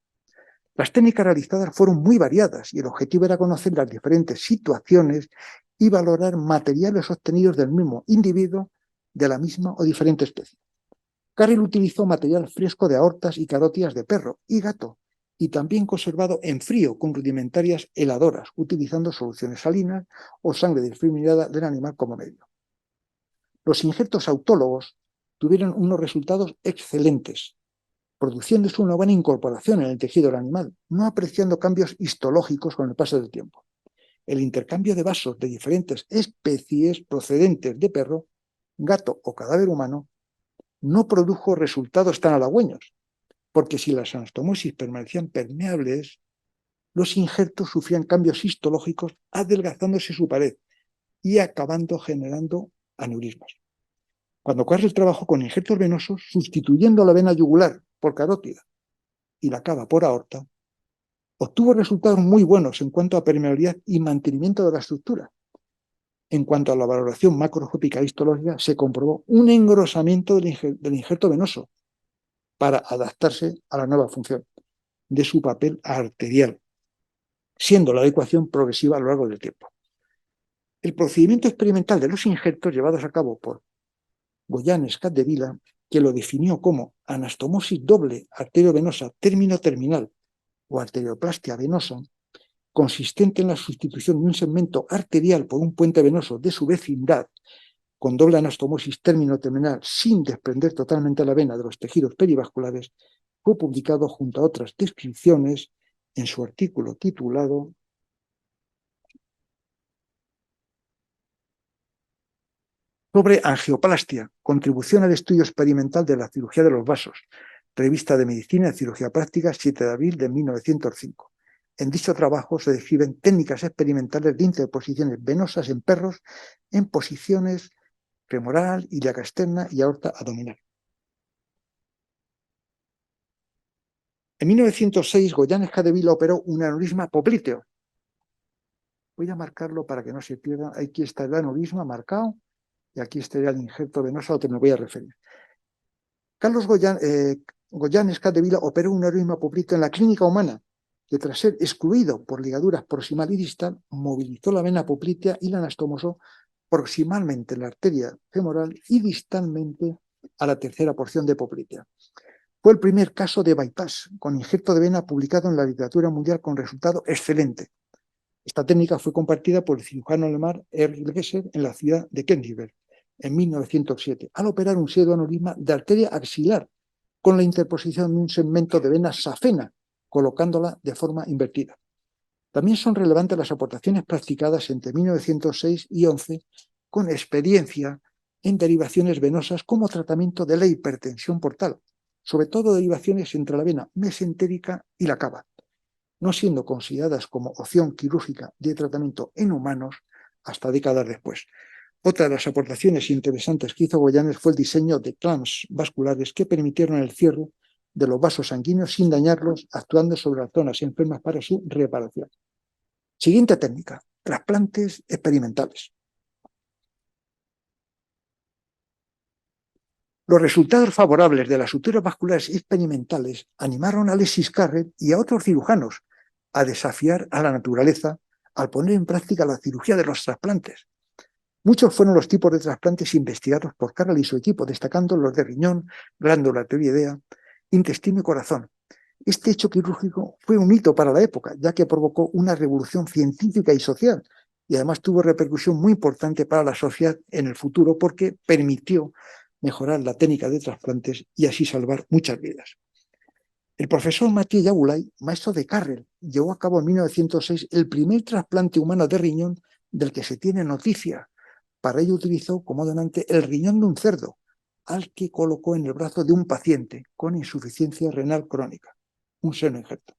Las técnicas realizadas fueron muy variadas y el objetivo era conocer las diferentes situaciones y valorar materiales obtenidos del mismo individuo de la misma o diferente especie. Carrel utilizó material fresco de aortas y carótidas de perro y gato y también conservado en frío con rudimentarias heladoras, utilizando soluciones salinas o sangre desfibrilada del animal como medio. Los injertos autólogos tuvieron unos resultados excelentes, produciéndose una buena incorporación en el tejido del animal, no apreciando cambios histológicos con el paso del tiempo. El intercambio de vasos de diferentes especies procedentes de perro, gato o cadáver humano no produjo resultados tan halagüeños, porque si las anastomosis permanecían permeables, los injertos sufrían cambios histológicos adelgazándose su pared y acabando generando aneurismas. Cuando Carrel trabajó con injertos venosos, sustituyendo la vena yugular por carótida y la cava por aorta, obtuvo resultados muy buenos en cuanto a permeabilidad y mantenimiento de la estructura. En cuanto a la valoración macroscópica histológica, se comprobó un engrosamiento del injerto venoso para adaptarse a la nueva función de su papel arterial, siendo la adecuación progresiva a lo largo del tiempo. El procedimiento experimental de los injertos llevados a cabo por Goyanes-Capdevila, que lo definió como anastomosis doble arteriovenosa término-terminal o arterioplastia venosa, consistente en la sustitución de un segmento arterial por un puente venoso de su vecindad, con doble anastomosis término-terminal sin desprender totalmente la vena de los tejidos perivasculares, fue publicado junto a otras descripciones en su artículo titulado sobre angioplastia, contribución al estudio experimental de la cirugía de los vasos, Revista de Medicina y Cirugía Práctica, 7 de abril de 1905. En dicho trabajo se describen técnicas experimentales de interposiciones venosas en perros en posiciones femoral, ilíaca externa y aorta abdominal. En 1906, Goyanes-Capdevila operó un aneurisma popliteo. Voy a marcarlo para que no se pierda. Aquí está el aneurisma marcado y aquí estaría el injerto venoso al que me voy a referir. Carlos Goyanes-Capdevila operó un aneurisma popliteo en la clínica humana, que tras ser excluido por ligaduras proximal y distal, movilizó la vena poplitea y la anastomosó proximalmente en la arteria femoral y distalmente a la tercera porción de poplitea. Fue el primer caso de bypass con injerto de vena publicado en la literatura mundial con resultado excelente. Esta técnica fue compartida por el cirujano alemán Erich Gesser en la ciudad de Königsberg en 1907, al operar un pseudoaneurisma de arteria axilar con la interposición de un segmento de vena safena, colocándola de forma invertida. También son relevantes las aportaciones practicadas entre 1906 y 11 con experiencia en derivaciones venosas como tratamiento de la hipertensión portal, sobre todo derivaciones entre la vena mesentérica y la cava, no siendo consideradas como opción quirúrgica de tratamiento en humanos hasta décadas después. Otra de las aportaciones interesantes que hizo Goyanes fue el diseño de clamps vasculares que permitieron el cierre de los vasos sanguíneos sin dañarlos, actuando sobre las zonas enfermas para su reparación. Siguiente técnica, trasplantes experimentales. Los resultados favorables de las suturas vasculares experimentales animaron a Alexis Carrel y a otros cirujanos a desafiar a la naturaleza al poner en práctica la cirugía de los trasplantes. Muchos fueron los tipos de trasplantes investigados por Carrel y su equipo, destacando los de riñón, glándula tiroidea, intestino y corazón. Este hecho quirúrgico fue un hito para la época, ya que provocó una revolución científica y social, y además tuvo repercusión muy importante para la sociedad en el futuro porque permitió mejorar la técnica de trasplantes y así salvar muchas vidas. El profesor Mathieu Yagulay, maestro de Carrel, llevó a cabo en 1906 el primer trasplante humano de riñón del que se tiene noticia. Para ello utilizó como donante el riñón de un cerdo, al que colocó en el brazo de un paciente con insuficiencia renal crónica, un seno injerto.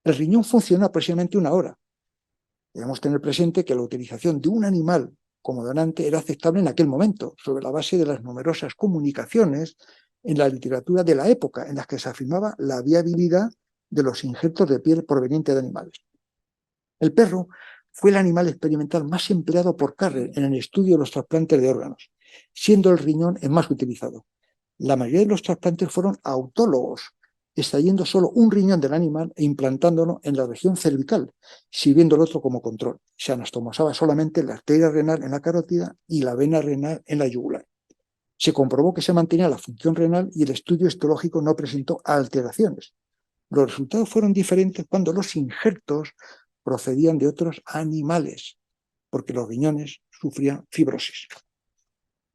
El riñón funcionó aproximadamente 1 hora. Debemos tener presente que la utilización de un animal como donante era aceptable en aquel momento, sobre la base de las numerosas comunicaciones en la literatura de la época, en las que se afirmaba la viabilidad de los injertos de piel provenientes de animales. El perro fue el animal experimental más empleado por Carrel en el estudio de los trasplantes de órganos, siendo el riñón el más utilizado. La mayoría de los trasplantes fueron autólogos, extrayendo solo un riñón del animal e implantándolo en la región cervical, sirviendo el otro como control. Se anastomosaba solamente la arteria renal en la carótida y la vena renal en la yugular. Se comprobó que se mantenía la función renal y el estudio histológico no presentó alteraciones. Los resultados fueron diferentes cuando los injertos procedían de otros animales, porque los riñones sufrían fibrosis.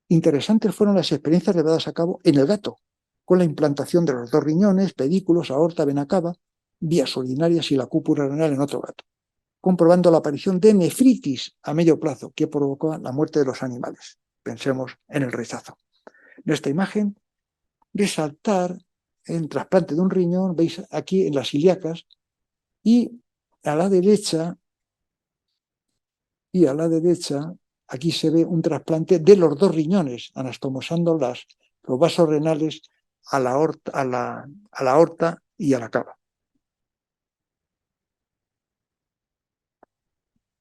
Interesantes fueron las experiencias llevadas a cabo en el gato, con la implantación de los 2 riñones, pedículos, aorta, vena cava, vías urinarias y la cúpula renal en otro gato, comprobando la aparición de nefritis a medio plazo que provocaba la muerte de los animales. Pensemos en el rechazo. En esta imagen, resaltar el trasplante de un riñón, veis aquí en las ilíacas, y a la derecha, aquí se ve un trasplante de los 2 riñones, anastomosando los vasos renales a la aorta y a la cava.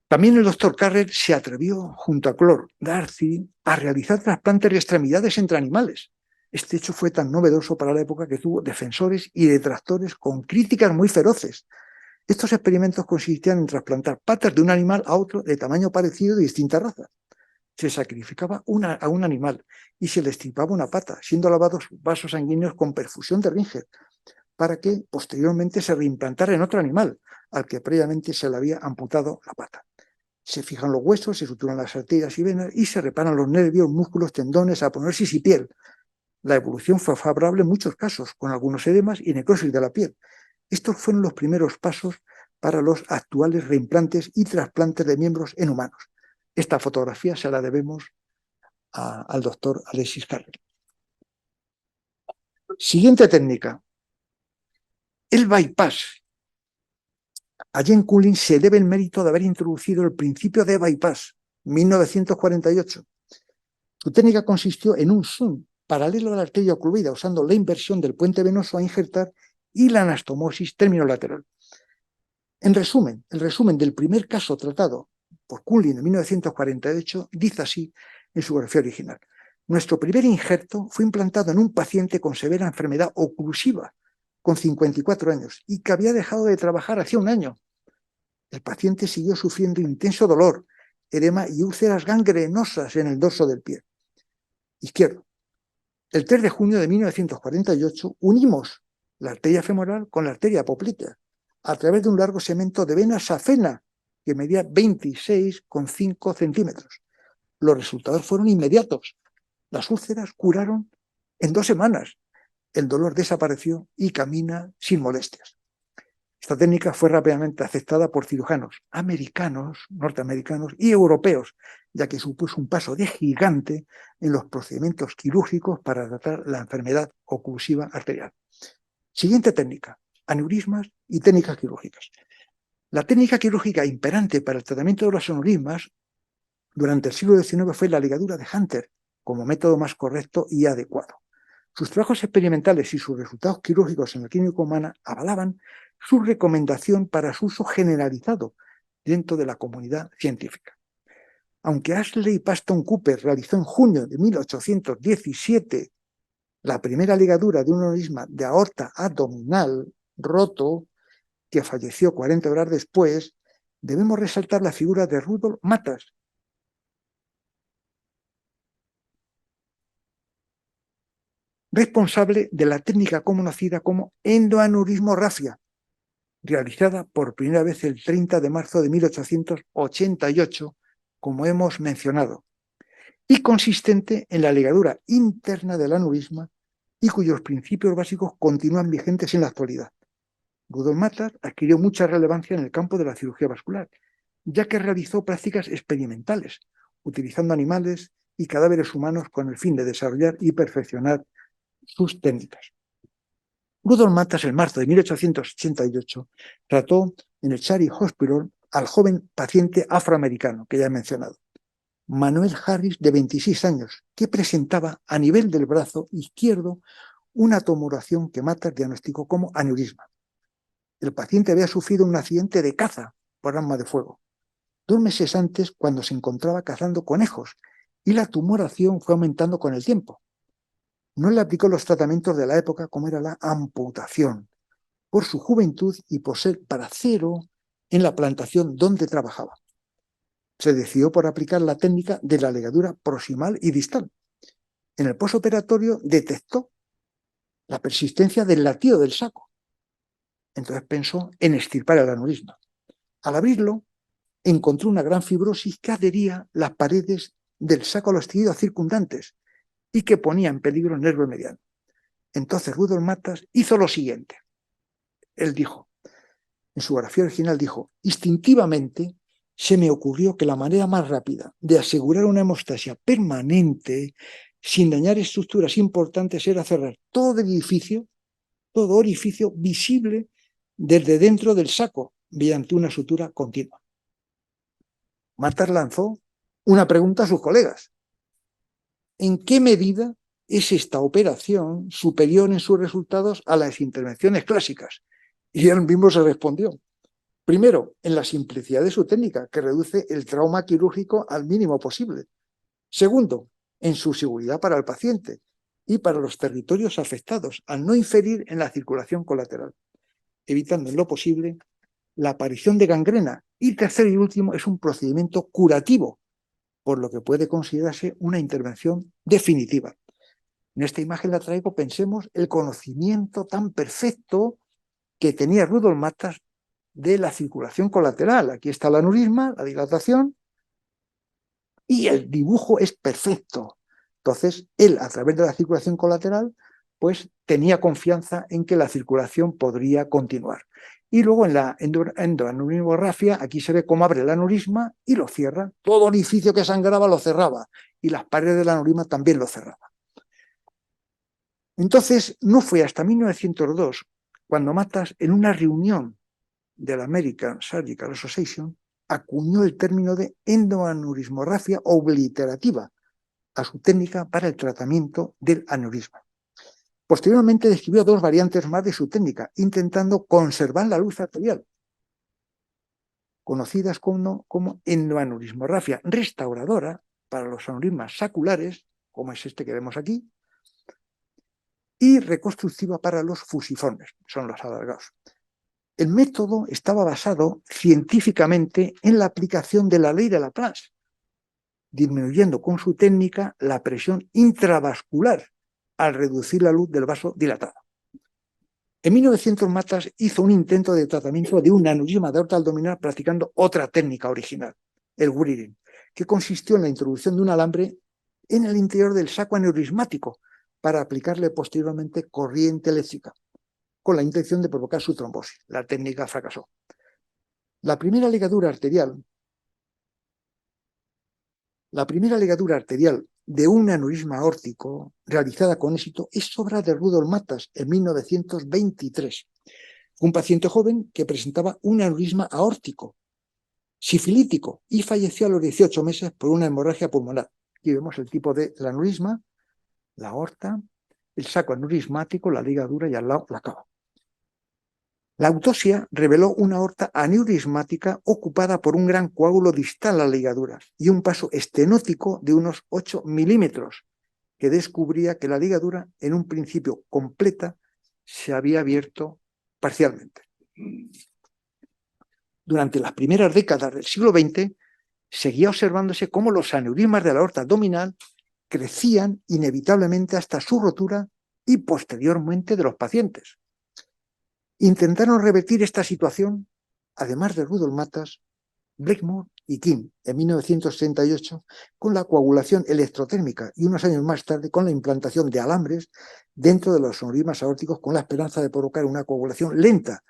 También el doctor Carrel se atrevió, junto a Claude Darcy, a realizar trasplantes de extremidades entre animales. Este hecho fue tan novedoso para la época que tuvo defensores y detractores con críticas muy feroces. Estos experimentos consistían en trasplantar patas de un animal a otro de tamaño parecido de distinta raza. Se sacrificaba a un animal y se le extirpaba una pata, siendo lavados vasos sanguíneos con perfusión de Ringer, para que posteriormente se reimplantara en otro animal, al que previamente se le había amputado la pata. Se fijan los huesos, se suturan las arterias y venas y se reparan los nervios, músculos, tendones, aponeursis y piel. La evolución fue favorable en muchos casos, con algunos edemas y necrosis de la piel. Estos fueron los primeros pasos para los actuales reimplantes y trasplantes de miembros en humanos. Esta fotografía se la debemos al doctor Alexis Carrel. Siguiente técnica. El bypass. A Jane Cullen se debe el mérito de haber introducido el principio de bypass, 1948. Su técnica consistió en un zoom paralelo a la arteria ocluida, usando la inversión del puente venoso a injertar y la anastomosis terminolateral. En resumen, el resumen del primer caso tratado por Cullen en 1948 dice así en su biografía original. Nuestro primer injerto fue implantado en un paciente con severa enfermedad oclusiva, con 54 años, y que había dejado de trabajar hacía 1 año. El paciente siguió sufriendo intenso dolor, edema y úlceras gangrenosas en el dorso del pie izquierdo. El 3 de junio de 1948 unimos la arteria femoral con la arteria poplítea a través de un largo segmento de vena safena que medía 26,5 centímetros. Los resultados fueron inmediatos. Las úlceras curaron en 2 semanas. El dolor desapareció y camina sin molestias. Esta técnica fue rápidamente aceptada por cirujanos americanos, norteamericanos y europeos, ya que supuso un paso de gigante en los procedimientos quirúrgicos para tratar la enfermedad oclusiva arterial. Siguiente técnica, aneurismas y técnicas quirúrgicas. La técnica quirúrgica imperante para el tratamiento de los aneurismas durante el siglo XIX fue la ligadura de Hunter como método más correcto y adecuado. Sus trabajos experimentales y sus resultados quirúrgicos en la química humana avalaban su recomendación para su uso generalizado dentro de la comunidad científica. Aunque Ashley Paston Cooper realizó en junio de 1817 la primera ligadura de un aneurisma de aorta abdominal roto, que falleció 40 horas después, debemos resaltar la figura de Rudolf Matas, responsable de la técnica conocida como endoaneurismorrafia, realizada por primera vez el 30 de marzo de 1888, como hemos mencionado, y consistente en la ligadura interna del aneurisma y cuyos principios básicos continúan vigentes en la actualidad. Rudolf Matas adquirió mucha relevancia en el campo de la cirugía vascular, ya que realizó prácticas experimentales, utilizando animales y cadáveres humanos con el fin de desarrollar y perfeccionar sus técnicas. Rudolf Matas, en marzo de 1888, trató en el Charity Hospital al joven paciente afroamericano que ya he mencionado, Manuel Harris, de 26 años, que presentaba a nivel del brazo izquierdo una tumoración que Matas diagnosticó como aneurisma. El paciente había sufrido un accidente de caza por arma de fuego 2 meses antes, cuando se encontraba cazando conejos, y la tumoración fue aumentando con el tiempo. No le aplicó los tratamientos de la época, como era la amputación, por su juventud y por ser paracero en la plantación donde trabajaba. Se decidió por aplicar la técnica de la ligadura proximal y distal. En el posoperatorio detectó la persistencia del latido del saco. Entonces pensó en extirpar el aneurisma. Al abrirlo, encontró una gran fibrosis que adhería las paredes del saco a los tejidos circundantes y que ponía en peligro el nervio mediano. Entonces Rudolf Matas hizo lo siguiente. Él dijo, en su grafía original dijo, instintivamente se me ocurrió que la manera más rápida de asegurar una hemostasia permanente sin dañar estructuras importantes era cerrar todo orificio visible desde dentro del saco mediante una sutura continua. Matas lanzó una pregunta a sus colegas. ¿En qué medida es esta operación superior en sus resultados a las intervenciones clásicas? Y él mismo se respondió. Primero, en la simplicidad de su técnica, que reduce el trauma quirúrgico al mínimo posible. Segundo, en su seguridad para el paciente y para los territorios afectados, al no inferir en la circulación colateral, evitando en lo posible la aparición de gangrena. Y tercero y último, es un procedimiento curativo, por lo que puede considerarse una intervención definitiva. En esta imagen la traigo, pensemos, el conocimiento tan perfecto que tenía Rudolf Matas de la circulación colateral. Aquí está el aneurisma, la dilatación, y el dibujo es perfecto. Entonces, él, a través de la circulación colateral, pues tenía confianza en que la circulación podría continuar. Y luego en la endoaneurismorrafia, aquí se ve cómo abre el aneurisma y lo cierra. Todo orificio que sangraba lo cerraba y las paredes del aneurisma también lo cerraba. Entonces, no fue hasta 1902 cuando Matas, en una reunión de la American Surgical Association, acuñó el término de endoaneurismorrafia obliterativa a su técnica para el tratamiento del aneurisma. Posteriormente describió 2 variantes más de su técnica, intentando conservar la luz arterial, conocidas como endoaneurismorrafia restauradora para los aneurismas saculares, como es este que vemos aquí, y reconstructiva para los fusiformes, son los alargados. El método estaba basado científicamente en la aplicación de la ley de Laplace, disminuyendo con su técnica la presión intravascular al reducir la luz del vaso dilatado. En 1900 Matas hizo un intento de tratamiento de un aneurisma de aorta abdominal practicando otra técnica original, el Writing, que consistió en la introducción de un alambre en el interior del saco aneurismático para aplicarle posteriormente corriente eléctrica, con la intención de provocar su trombosis. La técnica fracasó. La primera ligadura arterial de un aneurisma aórtico realizada con éxito es obra de Rudolf Matas en 1923. Un paciente joven que presentaba un aneurisma aórtico sifilítico y falleció a los 18 meses por una hemorragia pulmonar. Aquí vemos el tipo de aneurisma, la aorta, el saco aneurismático, la ligadura y al lado la cava. La autopsia reveló una aorta aneurismática ocupada por un gran coágulo distal a la ligadura y un paso estenótico de unos 8 milímetros, que descubría que la ligadura, en un principio completa, se había abierto parcialmente. Durante las primeras décadas del siglo XX, seguía observándose cómo los aneurismas de la aorta abdominal crecían inevitablemente hasta su rotura y posteriormente de los pacientes. Intentaron revertir esta situación, además de Rudolf Matas, Blakemore y Kim, en 1968, con la coagulación electrotérmica y unos años más tarde con la implantación de alambres dentro de los aneurismas aórticos con la esperanza de provocar una coagulación lenta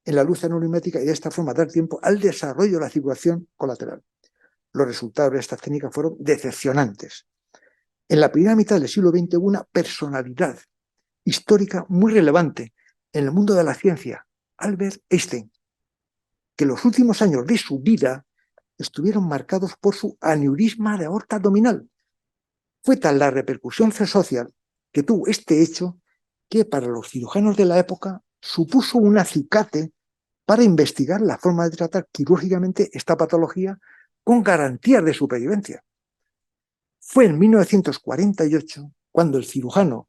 en la luz aneurismática y de esta forma dar tiempo al desarrollo de la circulación colateral. Los resultados de estas técnicas fueron decepcionantes. En la primera mitad del siglo XX hubo una personalidad histórica muy relevante en el mundo de la ciencia, Albert Einstein, que los últimos años de su vida estuvieron marcados por su aneurisma de aorta abdominal. Fue tal la repercusión social que tuvo este hecho que para los cirujanos de la época supuso un acicate para investigar la forma de tratar quirúrgicamente esta patología con garantías de supervivencia. Fue en 1948 cuando el cirujano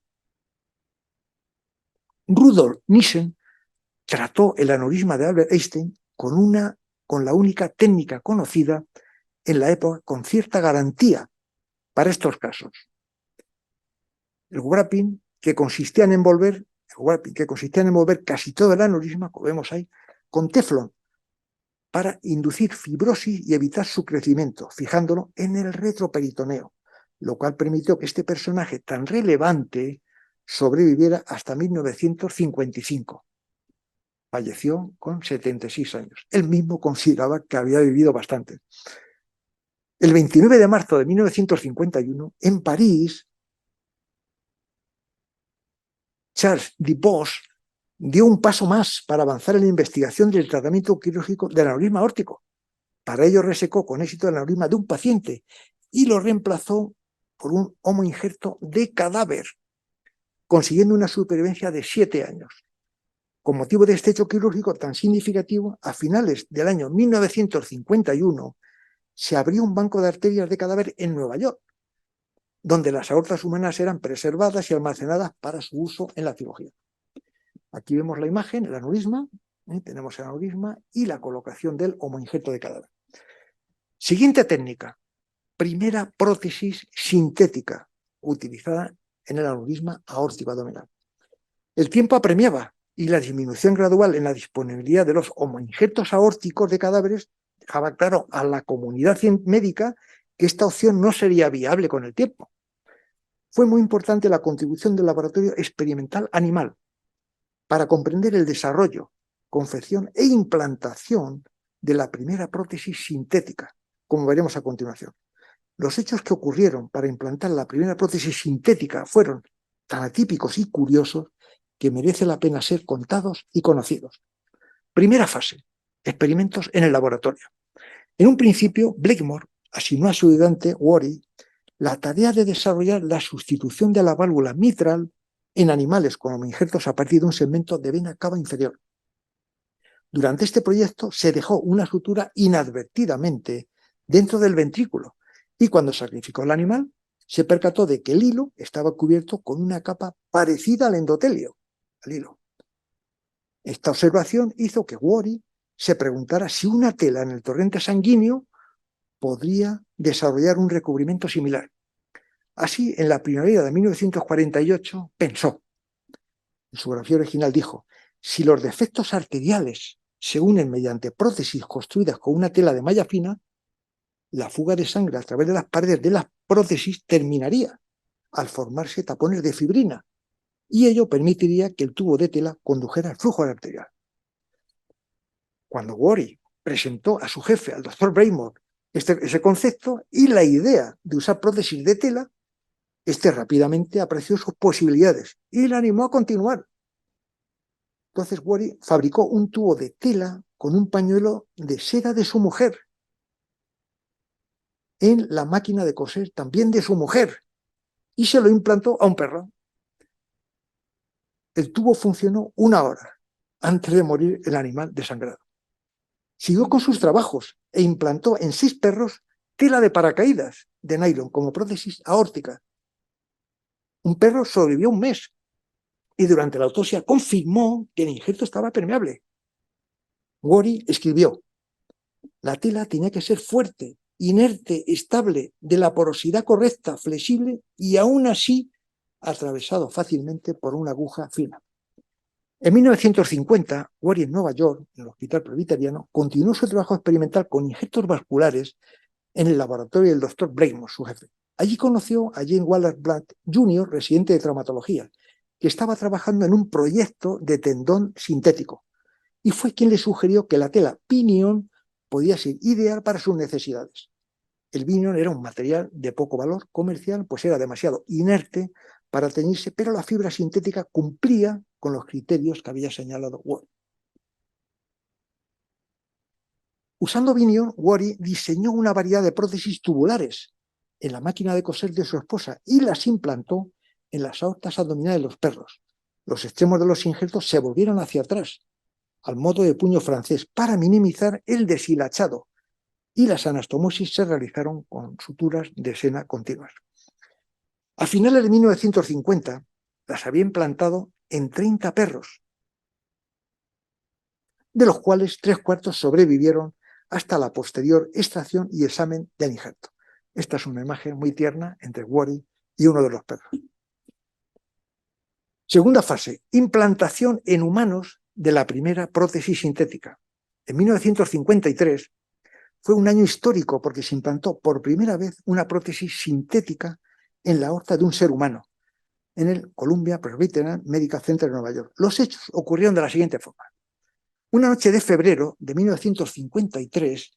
Rudolf Nissen trató el aneurisma de Albert Einstein con la única técnica conocida en la época con cierta garantía para estos casos. El wrapping, que consistía en envolver casi todo el aneurisma, como vemos ahí, con teflón, para inducir fibrosis y evitar su crecimiento, fijándolo en el retroperitoneo, lo cual permitió que este personaje tan relevante sobreviviera hasta 1955. Falleció con 76 años. Él mismo consideraba que había vivido bastante. El 29 de marzo de 1951, en París, Charles Dupont dio un paso más para avanzar en la investigación del tratamiento quirúrgico del aneurisma aórtico. Para ello resecó con éxito el aneurisma de un paciente y lo reemplazó por un homoinjerto de cadáver, consiguiendo una supervivencia de 7 años. Con motivo de este hecho quirúrgico tan significativo, a finales del año 1951 se abrió un banco de arterias de cadáver en Nueva York, donde las aortas humanas eran preservadas y almacenadas para su uso en la cirugía. Aquí vemos la imagen, el aneurisma, tenemos el aneurisma y la colocación del homoinjerto de cadáver. Siguiente técnica, primera prótesis sintética utilizada en el aneurisma aórtico abdominal. El tiempo apremiaba y la disminución gradual en la disponibilidad de los homoinjertos aórticos de cadáveres dejaba claro a la comunidad médica que esta opción no sería viable con el tiempo. Fue muy importante la contribución del laboratorio experimental animal para comprender el desarrollo, confección e implantación de la primera prótesis sintética, como veremos a continuación. Los hechos que ocurrieron para implantar la primera prótesis sintética fueron tan atípicos y curiosos que merece la pena ser contados y conocidos. Primera fase, experimentos en el laboratorio. En un principio, Blakemore asignó a su ayudante, Worry, la tarea de desarrollar la sustitución de la válvula mitral en animales con homoinjertos a partir de un segmento de vena cava inferior. Durante este proyecto se dejó una sutura inadvertidamente dentro del ventrículo y cuando sacrificó al animal se percató de que el hilo estaba cubierto con una capa parecida al endotelio, al hilo. Esta observación hizo que Worry se preguntara si una tela en el torrente sanguíneo podría desarrollar un recubrimiento similar. Así, en la primavera de 1948, pensó. En su grafía original dijo, si los defectos arteriales se unen mediante prótesis construidas con una tela de malla fina, la fuga de sangre a través de las paredes de las prótesis terminaría al formarse tapones de fibrina y ello permitiría que el tubo de tela condujera al flujo arterial. Cuando Worry presentó a su jefe, al doctor Blakemore, ese concepto y la idea de usar prótesis de tela, este rápidamente apreció sus posibilidades y le animó a continuar. Entonces Worry fabricó un tubo de tela con un pañuelo de seda de su mujer en la máquina de coser también de su mujer y se lo implantó a un perro. El tubo funcionó 1 hora antes de morir el animal desangrado. Siguió con sus trabajos e implantó en 6 perros tela de paracaídas de nylon como prótesis aórtica. Un perro sobrevivió 1 mes y durante la autopsia confirmó que el injerto estaba permeable. Worry escribió: la tela tenía que ser fuerte, inerte, estable, de la porosidad correcta, flexible y aún así atravesado fácilmente por una aguja fina. En 1950, Worry en Nueva York, en el Hospital Presbiteriano, continuó su trabajo experimental con injertos vasculares en el laboratorio del Dr. Blakemore, su jefe. Allí conoció a James Wallace Blatt Jr., residente de traumatología, que estaba trabajando en un proyecto de tendón sintético, y fue quien le sugirió que la tela Pinion podía ser ideal para sus necesidades. El Pinion era un material de poco valor comercial, pues era demasiado inerte para teñirse, pero la fibra sintética cumplía con los criterios que había señalado Worry. Usando Pinion, Worry diseñó una variedad de prótesis tubulares en la máquina de coser de su esposa y las implantó en las aortas abdominales de los perros. Los extremos de los injertos se volvieron hacia atrás, al modo de puño francés, para minimizar el deshilachado, y las anastomosis se realizaron con suturas de sena continuas. A finales de 1950 las había implantado en 30 perros, de los cuales 3/4 sobrevivieron hasta la posterior extracción y examen del injerto. Esta es una imagen muy tierna entre Worry y uno de los perros. Segunda fase, implantación en humanos de la primera prótesis sintética. En 1953 fue un año histórico porque se implantó por primera vez una prótesis sintética en la aorta de un ser humano, en el Columbia Presbyterian Medical Center de Nueva York. Los hechos ocurrieron de la siguiente forma. Una noche de febrero de 1953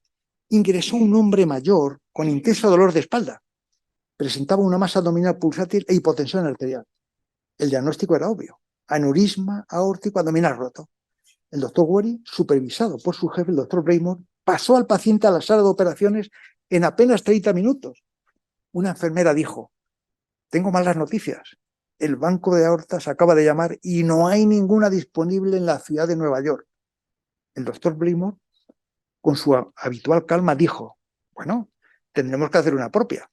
ingresó un hombre mayor con intenso dolor de espalda. Presentaba una masa abdominal pulsátil e hipotensión arterial. El diagnóstico era obvio: aneurisma aórtico abdominal roto. El doctor Worry, supervisado por su jefe, el doctor Blakemore, pasó al paciente a la sala de operaciones en apenas 30 minutos. Una enfermera dijo: tengo malas noticias. El banco de aortas acaba de llamar y no hay ninguna disponible en la ciudad de Nueva York. El doctor Blakemore, con su habitual calma, dijo: bueno, tendremos que hacer una propia.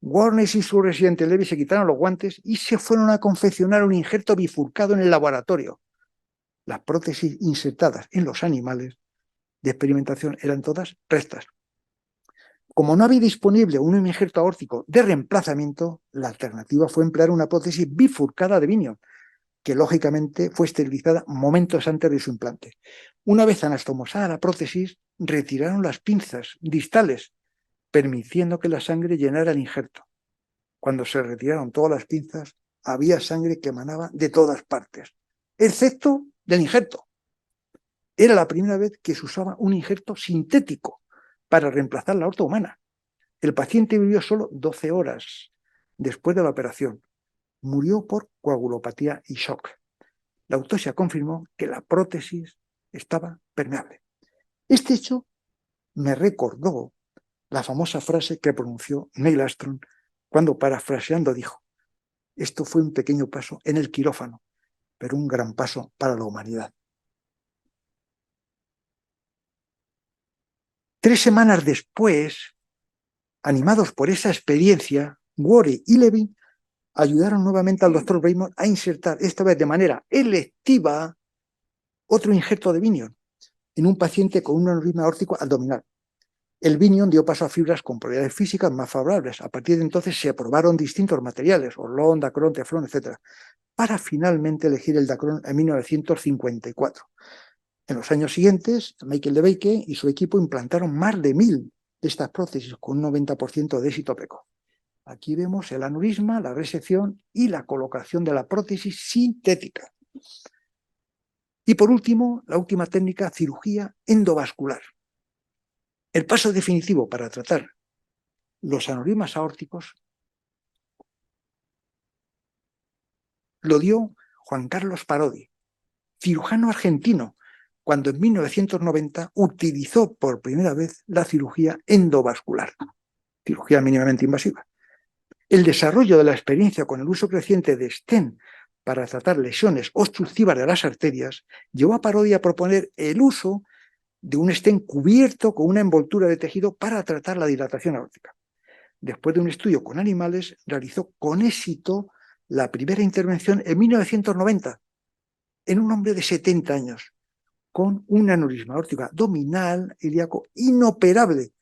Warner y su residente Levy se quitaron los guantes y se fueron a confeccionar un injerto bifurcado en el laboratorio. Las prótesis insertadas en los animales de experimentación eran todas rectas. Como no había disponible un injerto aórtico de reemplazamiento, la alternativa fue emplear una prótesis bifurcada de Pinion, que lógicamente fue esterilizada momentos antes de su implante. Una vez anastomosada la prótesis, retiraron las pinzas distales, permitiendo que la sangre llenara el injerto. Cuando se retiraron todas las pinzas, había sangre que emanaba de todas partes, excepto del injerto. Era la primera vez que se usaba un injerto sintético para reemplazar la aorta humana. El paciente vivió solo 12 horas después de la operación. Murió por coagulopatía y shock. La autopsia confirmó que la prótesis estaba permeable. Este hecho me recordó la famosa frase que pronunció Neil Armstrong cuando, parafraseando, dijo: esto fue un pequeño paso en el quirófano, pero un gran paso para la humanidad. 3 semanas después, animados por esa experiencia, Worry y Levy ayudaron nuevamente al doctor Blakemore a insertar, esta vez de manera electiva, otro injerto de Pinion en un paciente con un aneurisma aórtico abdominal. El Pinion dio paso a fibras con propiedades físicas más favorables. A partir de entonces se probaron distintos materiales, Orlon, Dacron, Teflon, etc., para finalmente elegir el Dacron en 1954. En los años siguientes, Michael DeBake y su equipo implantaron más de 1000 de estas prótesis con un 90% de éxito precoz. Aquí vemos el aneurisma, la resección y la colocación de la prótesis sintética. Y por último, la última técnica, cirugía endovascular. El paso definitivo para tratar los aneurismas aórticos lo dio Juan Carlos Parodi, cirujano argentino, cuando en 1990 utilizó por primera vez la cirugía endovascular. cirugía mínimamente invasiva. El desarrollo de la experiencia con el uso creciente de stent para tratar lesiones obstructivas de las arterias llevó a Parodi a proponer el uso de un stent cubierto con una envoltura de tejido para tratar la dilatación aórtica. Después de un estudio con animales, realizó con éxito la primera intervención en 1990 en un hombre de 70 años con un aneurisma aórtico abdominal ilíaco inoperable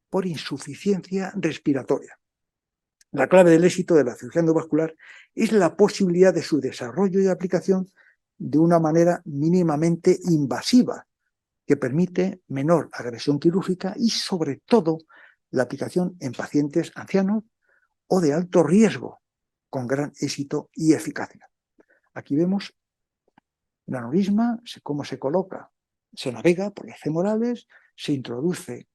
por insuficiencia respiratoria. La clave del éxito de la cirugía endovascular es la posibilidad de su desarrollo y aplicación de una manera mínimamente invasiva, que permite menor agresión quirúrgica y, sobre todo, la aplicación en pacientes ancianos o de alto riesgo, con gran éxito y eficacia. Aquí vemos el aneurisma, cómo se coloca, se navega por los femorales, se introduce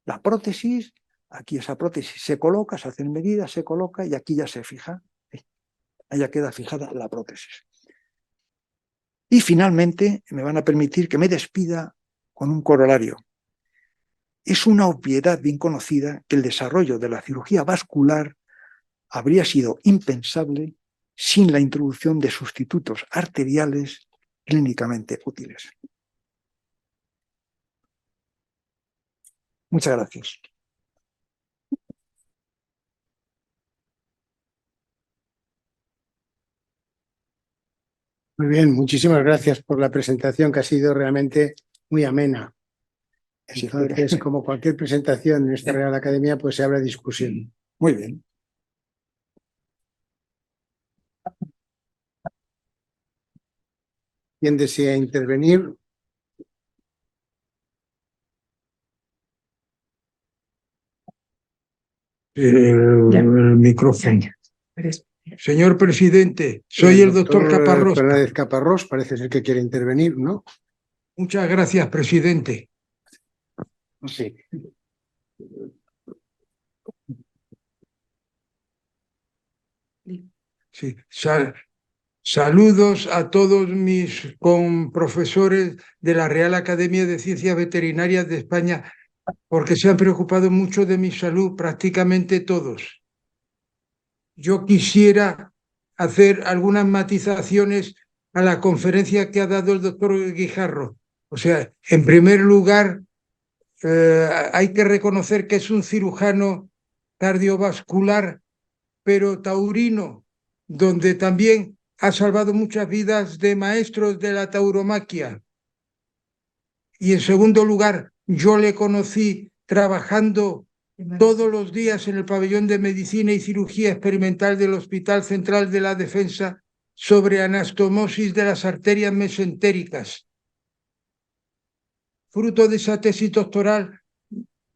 la prótesis, aquí esa prótesis se coloca, se hacen medidas, se coloca y aquí ya se fija, ya queda fijada la prótesis. Y finalmente me van a permitir que me despida con un corolario. Es una obviedad bien conocida que el desarrollo de la cirugía vascular habría sido impensable sin la introducción de sustitutos arteriales clínicamente útiles. Muchas gracias. Muy bien, muchísimas gracias por la presentación, que ha sido realmente muy amena. Entonces, como cualquier presentación en esta Real Academia, pues se abre discusión. Muy bien. ¿Quién desea intervenir? El micrófono. Señor presidente, soy el doctor Caparrós. Fernández Caparrós, parece ser que quiere intervenir, ¿no? Muchas gracias, presidente. Sí. Sí. Saludos a todos mis profesores de la Real Academia de Ciencias Veterinarias de España, porque se han preocupado mucho de mi salud, prácticamente todos. Yo quisiera hacer algunas matizaciones a la conferencia que ha dado el doctor Guijarro. O sea, en primer lugar, hay que reconocer que es un cirujano cardiovascular, pero taurino, donde también ha salvado muchas vidas de maestros de la tauromaquia. Y en segundo lugar, yo le conocí trabajando todos los días en el pabellón de medicina y cirugía experimental del Hospital Central de la Defensa sobre anastomosis de las arterias mesentéricas. Fruto de esa tesis doctoral,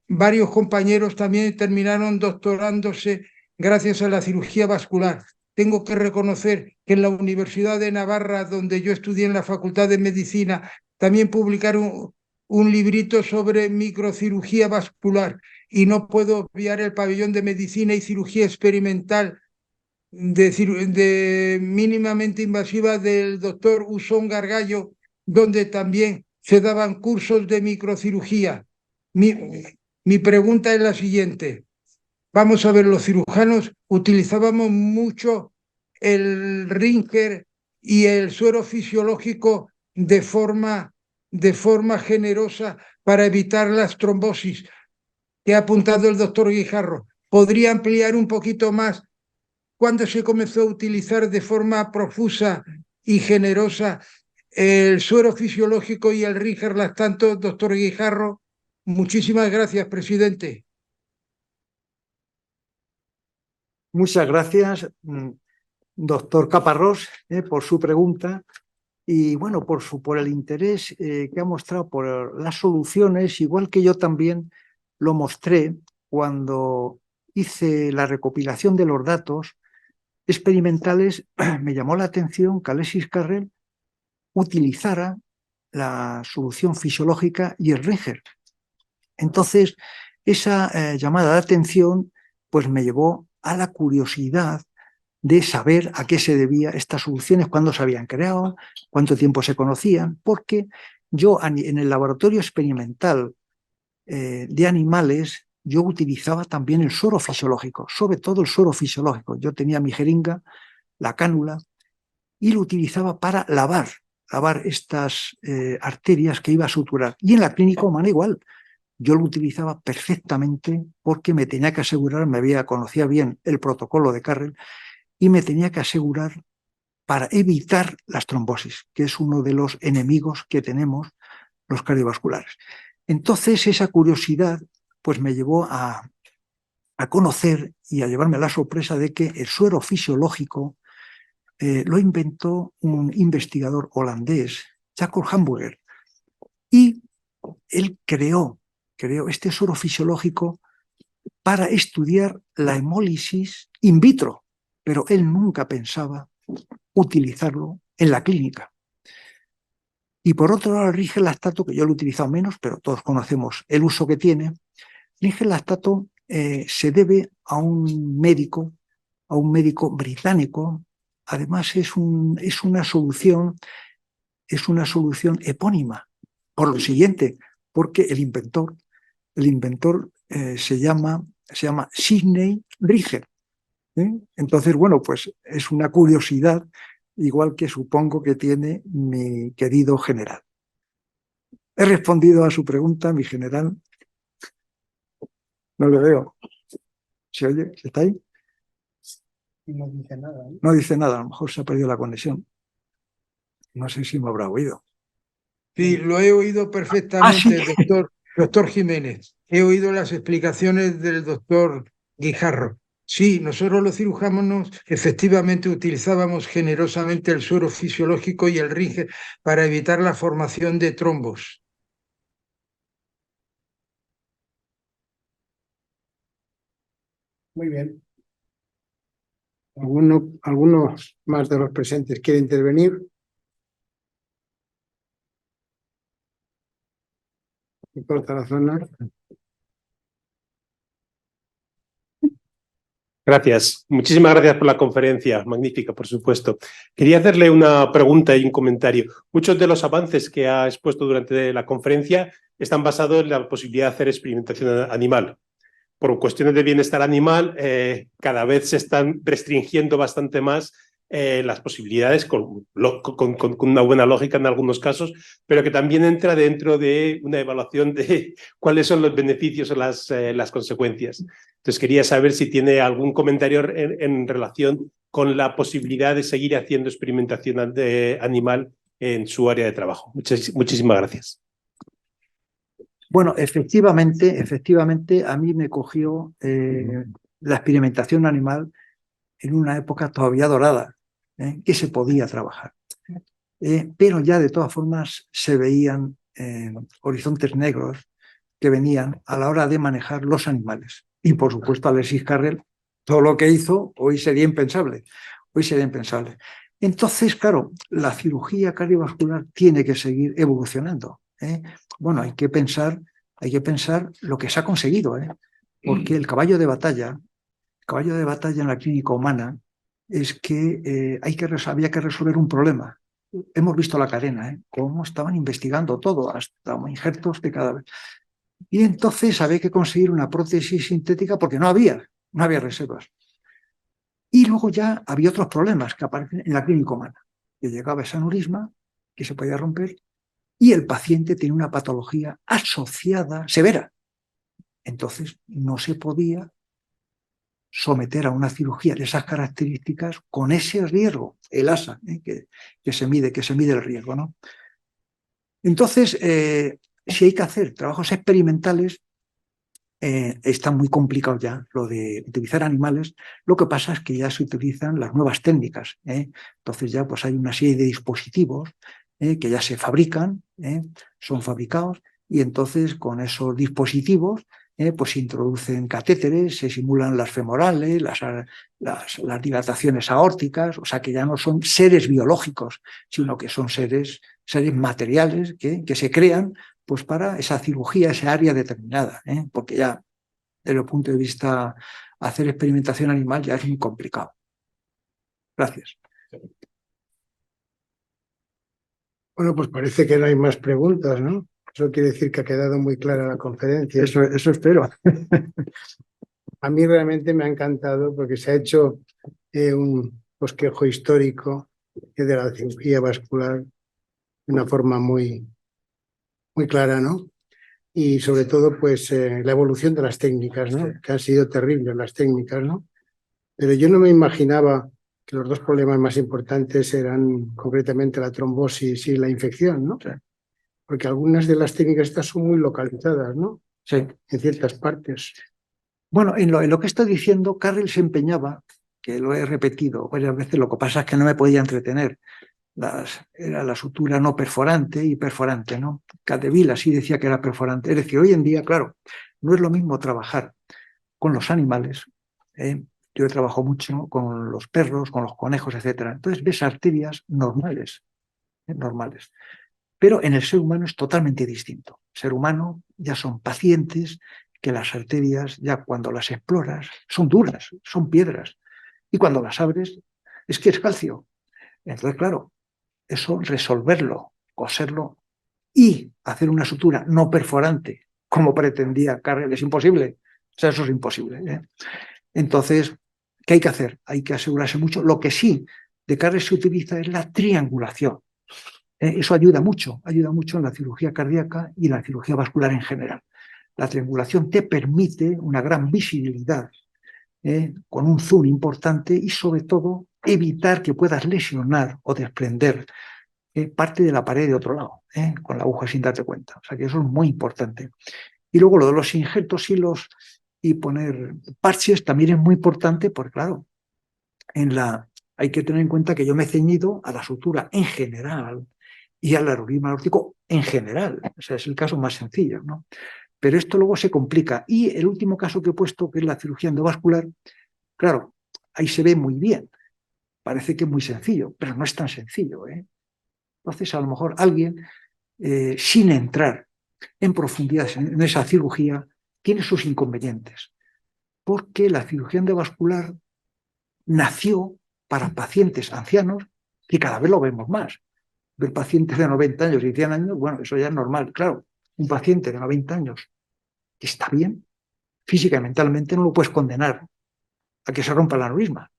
varios compañeros también terminaron doctorándose gracias a la cirugía vascular. Tengo que reconocer que en la Universidad de Navarra, donde yo estudié en la Facultad de Medicina, también publicaron un librito sobre microcirugía vascular, y no puedo obviar el pabellón de medicina y cirugía experimental de mínimamente invasiva del doctor Usón Gargallo, donde también se daban cursos de microcirugía. Mi pregunta es la siguiente. Vamos a ver, los cirujanos utilizábamos mucho el Ringer y el suero fisiológico de forma generosa para evitar las trombosis que ha apuntado el doctor Guijarro. ¿Podría ampliar un poquito más cuándo se comenzó a utilizar de forma profusa y generosa el suero fisiológico y el Ringer lactanto, doctor Guijarro? Muchísimas gracias, presidente. Muchas gracias, doctor Caparrós, por su pregunta y, bueno, por el interés que ha mostrado por las soluciones, igual que yo también lo mostré cuando hice la recopilación de los datos experimentales. Me llamó la atención que Alexis Carrel utilizara la solución fisiológica y el Ringer. Entonces, esa llamada de atención pues me llevó a la curiosidad de saber a qué se debía estas soluciones, cuándo se habían creado, cuánto tiempo se conocían, porque yo en el laboratorio experimental de animales yo utilizaba también el suero fisiológico, sobre todo el suero fisiológico. Yo tenía mi jeringa, la cánula, y lo utilizaba para lavar estas arterias que iba a suturar. Y en la clínica humana igual. Yo lo utilizaba perfectamente porque me tenía que asegurar, conocía bien el protocolo de Carrel y me tenía que asegurar para evitar las trombosis, que es uno de los enemigos que tenemos los cardiovasculares. Entonces esa curiosidad pues me llevó a conocer y a llevarme la sorpresa de que el suero fisiológico lo inventó un investigador holandés, Jacob Hamburger, y él creó este suero fisiológico para estudiar la hemólisis in vitro, pero él nunca pensaba utilizarlo en la clínica. Y por otro lado, el rigelactato, que yo lo he utilizado menos, pero todos conocemos el uso que tiene. El rigelactato se debe a un médico británico. Además, es una solución epónima. Por lo siguiente, porque el inventor se llama Sidney Rigel. Entonces, bueno, pues es una curiosidad, igual que supongo que tiene mi querido general. He respondido a su pregunta, mi general. No le veo. ¿Se oye? ¿Está ahí? No dice nada. No dice nada, a lo mejor se ha perdido la conexión. No sé si me habrá oído. Sí, lo he oído perfectamente, ¿Sí? doctor Jiménez. He oído las explicaciones del doctor Guijarro. Sí, nosotros los cirujanos efectivamente utilizábamos generosamente el suero fisiológico y el Rigel para evitar la formación de trombos. Muy bien. ¿Algunos más de los presentes quiere intervenir? Doctor Tarazona. Gracias. Muchísimas gracias por la conferencia. Magnífica, por supuesto. Quería hacerle una pregunta y un comentario. Muchos de los avances que ha expuesto durante la conferencia están basados en la posibilidad de hacer experimentación animal. Por cuestiones de bienestar animal, cada vez se están restringiendo bastante más las posibilidades con una buena lógica en algunos casos, pero que también entra dentro de una evaluación de cuáles son los beneficios o las consecuencias. Entonces quería saber si tiene algún comentario en relación con la posibilidad de seguir haciendo experimentación animal en su área de trabajo. Muchísimas gracias. Bueno, efectivamente, a mí me cogió la experimentación animal en una época todavía dorada, que se podía trabajar. Pero ya de todas formas se veían horizontes negros que venían a la hora de manejar los animales. Y por supuesto Alexis Carrel, todo lo que hizo hoy sería impensable. Entonces, claro, la cirugía cardiovascular tiene que seguir evolucionando. Bueno, hay que pensar lo que se ha conseguido, porque el caballo de batalla en la clínica humana es que había que resolver un problema. Hemos visto la cadena, cómo estaban investigando todo, hasta injertos de cadáver. Y entonces había que conseguir una prótesis sintética porque no había reservas. Y luego ya había otros problemas que aparecen en la clínica humana, que llegaba ese aneurisma que se podía romper y el paciente tenía una patología asociada severa. Entonces no se podía someter a una cirugía de esas características con ese riesgo, el ASA, que se mide el riesgo, ¿no? Entonces, si hay que hacer trabajos experimentales, está muy complicado ya lo de utilizar animales. Lo que pasa es que ya se utilizan las nuevas técnicas. Entonces ya pues hay una serie de dispositivos que ya se fabrican, son fabricados, y entonces con esos dispositivos pues se introducen catéteres, se simulan las femorales, las dilataciones aórticas, o sea que ya no son seres biológicos, sino que son seres materiales que se crean pues para esa cirugía, esa área determinada, porque ya desde el punto de vista hacer experimentación animal ya es muy complicado. Gracias. Bueno, pues parece que no hay más preguntas, ¿no? Eso quiere decir que ha quedado muy clara la conferencia. Eso espero. A mí realmente me ha encantado porque se ha hecho un bosquejo histórico de la cirugía vascular de una forma muy clara, ¿no? Y sobre todo, pues, la evolución de las técnicas, ¿no? Sí. Que han sido terribles las técnicas, ¿no? Pero yo no me imaginaba que los dos problemas más importantes eran concretamente la trombosis y la infección, ¿no? Sí. Porque algunas de las técnicas estas son muy localizadas, ¿no? Sí. En ciertas partes. Bueno, en lo que estoy diciendo, Carrel se empeñaba, que lo he repetido varias veces, lo que pasa es que no me podía entretener. Era la sutura no perforante y perforante, ¿no? Capdeville así decía que era perforante. Es decir, hoy en día, claro, no es lo mismo trabajar con los animales. Yo he trabajado mucho con los perros, con los conejos, etcétera. Entonces ves arterias normales, normales. Pero en el ser humano es totalmente distinto. El ser humano ya son pacientes que las arterias, ya cuando las exploras, son duras, son piedras. Y cuando las abres, es que es calcio. Entonces, claro, eso resolverlo, coserlo y hacer una sutura no perforante, como pretendía Carrel, es imposible. O sea, eso es imposible, ¿eh? Entonces, ¿qué hay que hacer? Hay que asegurarse mucho. Lo que sí de Carrel se utiliza es la triangulación. Eso ayuda mucho en la cirugía cardíaca y la cirugía vascular en general. La triangulación te permite una gran visibilidad, con un zoom importante y sobre todo evitar que puedas lesionar o desprender parte de la pared de otro lado, con la aguja sin darte cuenta. O sea que eso es muy importante. Y luego lo de los injertos, hilos y poner parches también es muy importante porque, claro, hay que tener en cuenta que yo me he ceñido a la sutura en general y al aneurisma aórtico en general. O sea, es el caso más sencillo, ¿no? Pero esto luego se complica. Y el último caso que he puesto, que es la cirugía endovascular, claro, ahí se ve muy bien. Parece que es muy sencillo, pero no es tan sencillo, ¿eh? Entonces, a lo mejor alguien, sin entrar en profundidad en esa cirugía, tiene sus inconvenientes. Porque la cirugía endovascular nació para pacientes ancianos y cada vez lo vemos más. Ver pacientes de 90 años y 100 años, bueno, eso ya es normal. Claro, un paciente de 90 años que está bien, física y mentalmente, no lo puedes condenar a que se rompa el aneurisma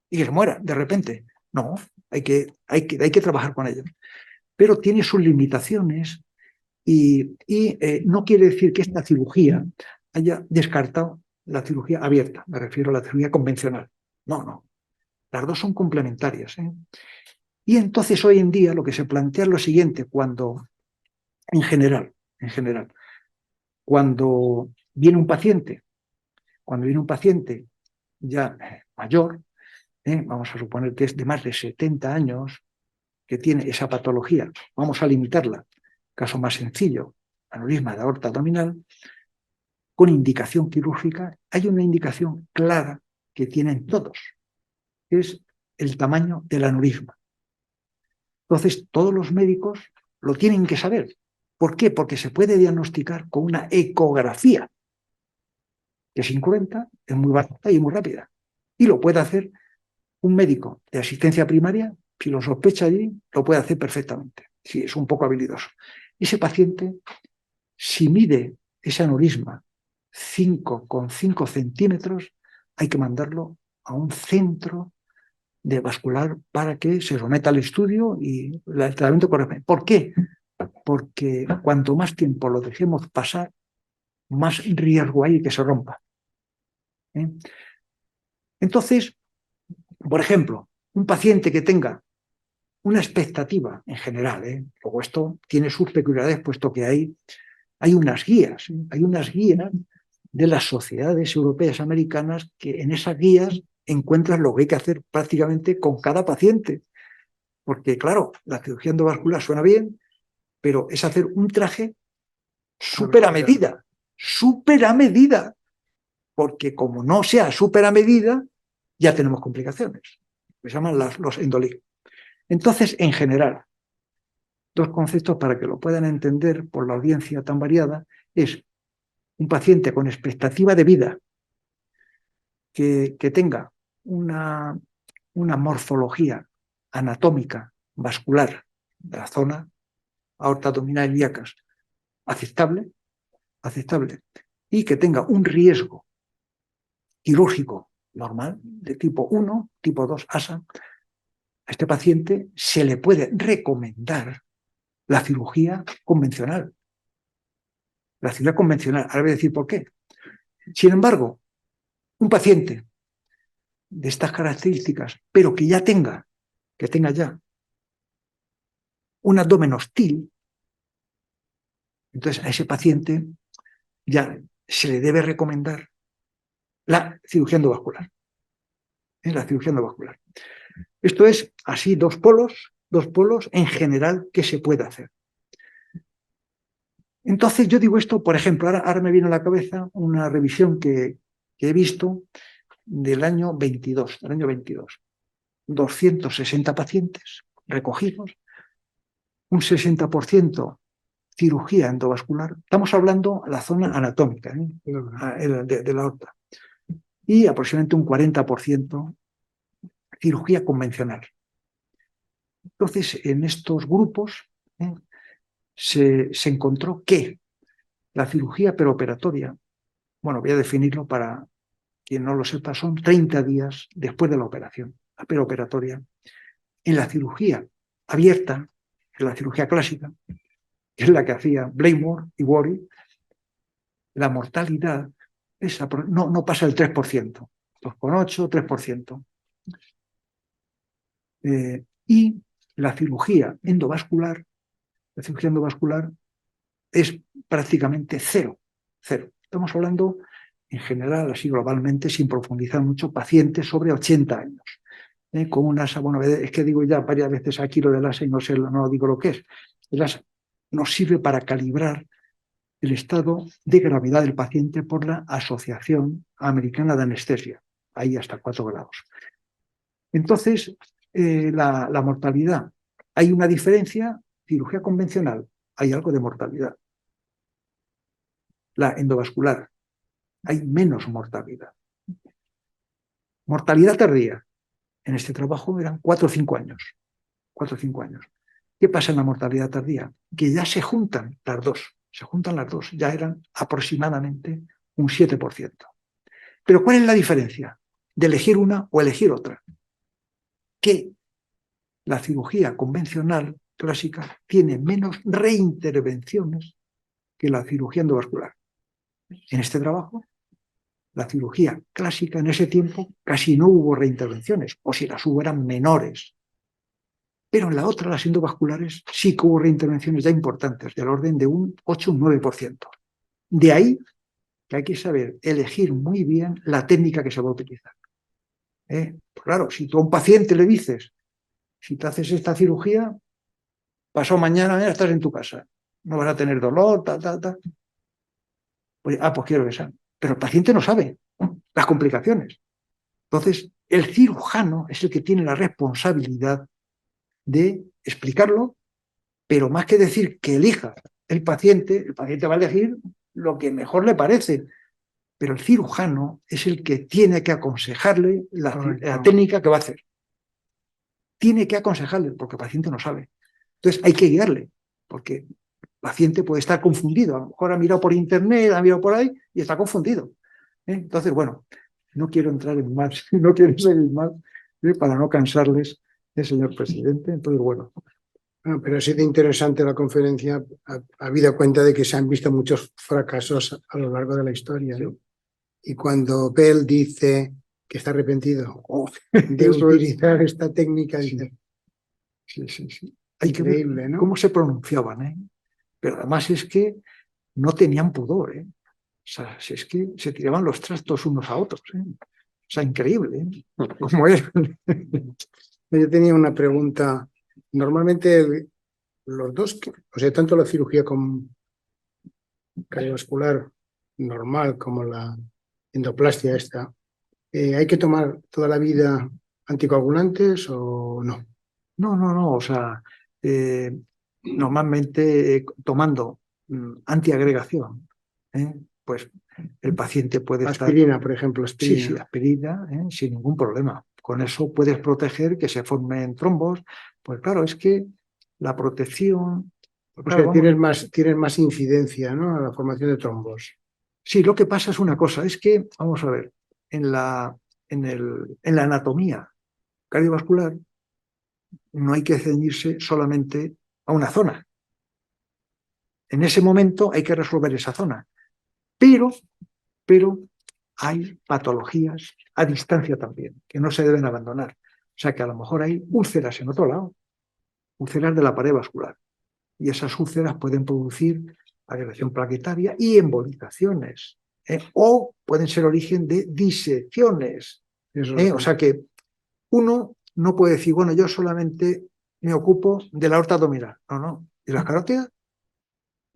y que se muera de repente. No, hay que trabajar con ellos. Pero tiene sus limitaciones y no quiere decir que esta cirugía haya descartado la cirugía abierta, me refiero a la cirugía convencional. No, no. Las dos son complementarias, ¿eh? Y entonces hoy en día lo que se plantea es lo siguiente, cuando, en general, cuando viene un paciente ya mayor, vamos a suponer que es de más de 70 años, que tiene esa patología, vamos a limitarla, caso más sencillo, aneurisma de aorta abdominal, con indicación quirúrgica, hay una indicación clara que tienen todos, que es el tamaño del aneurisma. Entonces, todos los médicos lo tienen que saber. ¿Por qué? Porque se puede diagnosticar con una ecografía, que es incruenta, es muy barata y muy rápida. Y lo puede hacer un médico de asistencia primaria, si lo sospecha allí, lo puede hacer perfectamente, si es un poco habilidoso. Ese paciente, si mide ese aneurisma 5,5 centímetros, hay que mandarlo a un centro de vascular para que se someta al estudio y el tratamiento correspondiente. ¿Por qué? Porque cuanto más tiempo lo dejemos pasar, más riesgo hay de que se rompa. Entonces, por ejemplo, un paciente que tenga una expectativa en general, luego esto tiene sus peculiaridades, puesto que hay unas guías de las sociedades europeas americanas que en esas guías encuentras lo que hay que hacer prácticamente con cada paciente. Porque, claro, la cirugía endovascular suena bien, pero es hacer un traje súper a medida, porque como no sea súper a medida, ya tenemos complicaciones, que se llaman los endolí. Entonces, en general, dos conceptos para que lo puedan entender por la audiencia tan variada, es un paciente con expectativa de vida que tenga una morfología anatómica vascular de la zona aorta abdominal ilíacas aceptable, y que tenga un riesgo quirúrgico normal, de tipo 1, tipo 2, ASA, a este paciente se le puede recomendar la cirugía convencional. La cirugía convencional. Ahora voy a decir por qué. Sin embargo, un paciente de estas características, pero que tenga ya un abdomen hostil, entonces a ese paciente ya se le debe recomendar la cirugía endovascular. La cirugía endovascular. Esto es así dos polos en general que se puede hacer. Entonces yo digo esto, por ejemplo, ahora me viene a la cabeza una revisión que he visto del año 22, 260 pacientes recogidos, un 60% cirugía endovascular. Estamos hablando de la zona anatómica de la aorta. Y aproximadamente un 40% cirugía convencional. Entonces, en estos grupos se encontró que la cirugía peroperatoria, bueno, voy a definirlo para quien no lo sepa, son 30 días después de la operación. La peroperatoria, en la cirugía abierta, en la cirugía clásica, que es la que hacía Blaymore y Worry, la mortalidad no pasa el 3%, 2,8, 3%. Y la cirugía endovascular es prácticamente cero. Estamos hablando, en general, así globalmente, sin profundizar mucho, pacientes sobre 80 años. Con un ASA, bueno, es que digo ya varias veces aquí lo del ASA y no digo lo que es. El ASA nos sirve para calibrar el estado de gravedad del paciente por la Asociación Americana de Anestesia, ahí hasta 4 grados. Entonces, la mortalidad, hay una diferencia, cirugía convencional, hay algo de mortalidad. La endovascular, hay menos mortalidad. Mortalidad tardía, en este trabajo eran 4 o 5 años. 4 o 5 años. ¿Qué pasa en la mortalidad tardía? Que ya se juntan las dos, ya eran aproximadamente un 7%. Pero ¿cuál es la diferencia de elegir una o elegir otra? Que la cirugía convencional clásica tiene menos reintervenciones que la cirugía endovascular. En este trabajo, la cirugía clásica en ese tiempo casi no hubo reintervenciones, o si las hubo eran menores. Pero en la otra, las endovasculares, sí que hubo reintervenciones ya importantes, del orden de un 8 o un 9%. De ahí que hay que saber elegir muy bien la técnica que se va a utilizar. Pues claro, si tú a un paciente le dices, si te haces esta cirugía, pasado mañana estás en tu casa, no vas a tener dolor, Pues quiero esa. Pero el paciente no sabe las complicaciones. Entonces, el cirujano es el que tiene la responsabilidad de explicarlo, pero más que decir que elija el paciente va a elegir lo que mejor le parece. Pero el cirujano es el que tiene que aconsejarle la técnica que va a hacer. Tiene que aconsejarle, porque el paciente no sabe. Entonces hay que guiarle, porque el paciente puede estar confundido. A lo mejor ha mirado por internet, ha mirado por ahí y está confundido. Entonces, bueno, no quiero entrar en más, no quiero seguir más, para no cansarles, señor presidente. Entonces, bueno. Pero ha sido interesante la conferencia, habida cuenta de que se han visto muchos fracasos a lo largo de la historia. ¿No? Y cuando Bell dice que está arrepentido de utilizar esta técnica, dice, sí. Hay que ver, ¿no? Cómo se pronunciaban, Pero además es que no tenían pudor, O sea, es que se tiraban los trastos unos a otros, O sea, increíble, ¿Cómo es? Yo tenía una pregunta. Normalmente los dos, o sea, tanto la cirugía cardiovascular normal como la endoplastia esta, ¿hay que tomar toda la vida anticoagulantes o no? No, o sea, normalmente tomando antiagregación, pues el paciente puede aspirina, por ejemplo, aspirina. Sí, aspirina, sin ningún problema. Con eso puedes proteger que se formen trombos. Pues claro, es que la protección Pues Claro, claro, tienes más incidencia, ¿no? A la formación de trombos. sí, lo que pasa es una cosa, es que, vamos a ver, en la anatomía cardiovascular no hay que ceñirse solamente a una zona. En ese momento hay que resolver esa zona. Pero hay patologías a distancia también, que no se deben abandonar. O sea que a lo mejor hay úlceras en otro lado, úlceras de la pared vascular. Y esas úlceras pueden producir agregación plaquetaria y embolizaciones. O pueden ser origen de disecciones. Eso O sea que uno no puede decir, bueno, yo solamente me ocupo de la aorta abdominal. No, no. ¿Y las carótidas?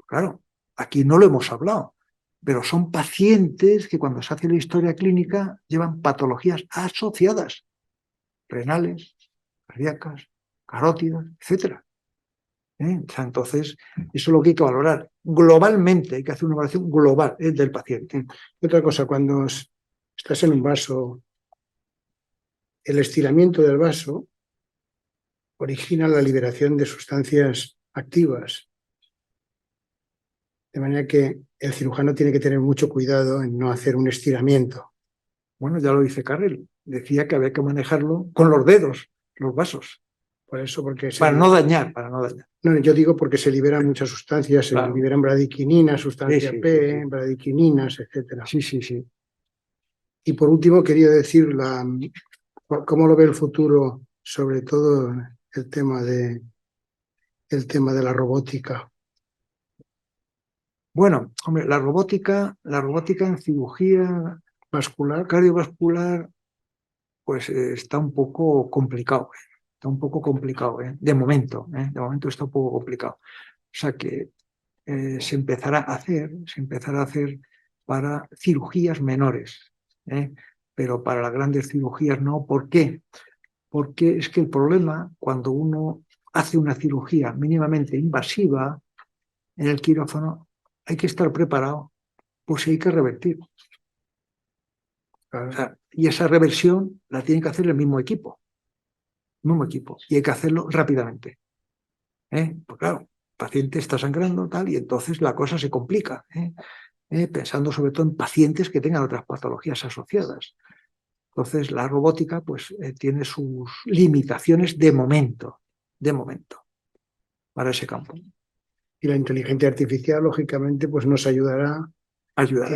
Claro, aquí no lo hemos hablado, pero son pacientes que cuando se hace la historia clínica llevan patologías asociadas, renales, cardíacas, carótidas, etc. O sea, entonces, eso es lo que hay que valorar. Globalmente, hay que hacer una evaluación global del paciente. Otra cosa, cuando estás en un vaso, el estiramiento del vaso origina la liberación de sustancias activas. De manera que el cirujano tiene que tener mucho cuidado en no hacer un estiramiento. Bueno, ya lo dice Carrel. Decía que había que manejarlo con los dedos, los vasos, Por eso, porque para no dañar, para no dañar. No, yo digo porque se liberan muchas sustancias, Claro. se liberan bradiquininas, sustancia Sí, P, sí. bradiquininas, etcétera. Sí, sí, sí. Y por último quería decir cómo lo ve el futuro, sobre todo el tema de la robótica. Bueno, hombre, la robótica en cirugía Vascular. cardiovascular, pues está un poco complicado. Está un poco complicado, de momento. De momento está un poco complicado. O sea que se empezará a hacer para cirugías menores, pero para las grandes cirugías no. ¿Por qué? Porque es que el problema, cuando uno hace una cirugía mínimamente invasiva en el quirófano, hay que estar preparado, pues hay que revertir. O sea, y esa reversión la tiene que hacer el mismo equipo. Y hay que hacerlo rápidamente. Pues claro, el paciente está sangrando tal, y entonces la cosa se complica. Pensando sobre todo en pacientes que tengan otras patologías asociadas. Entonces, la robótica pues, tiene sus limitaciones de momento, para ese campo. Y la inteligencia artificial, lógicamente, pues nos ayudará ayudar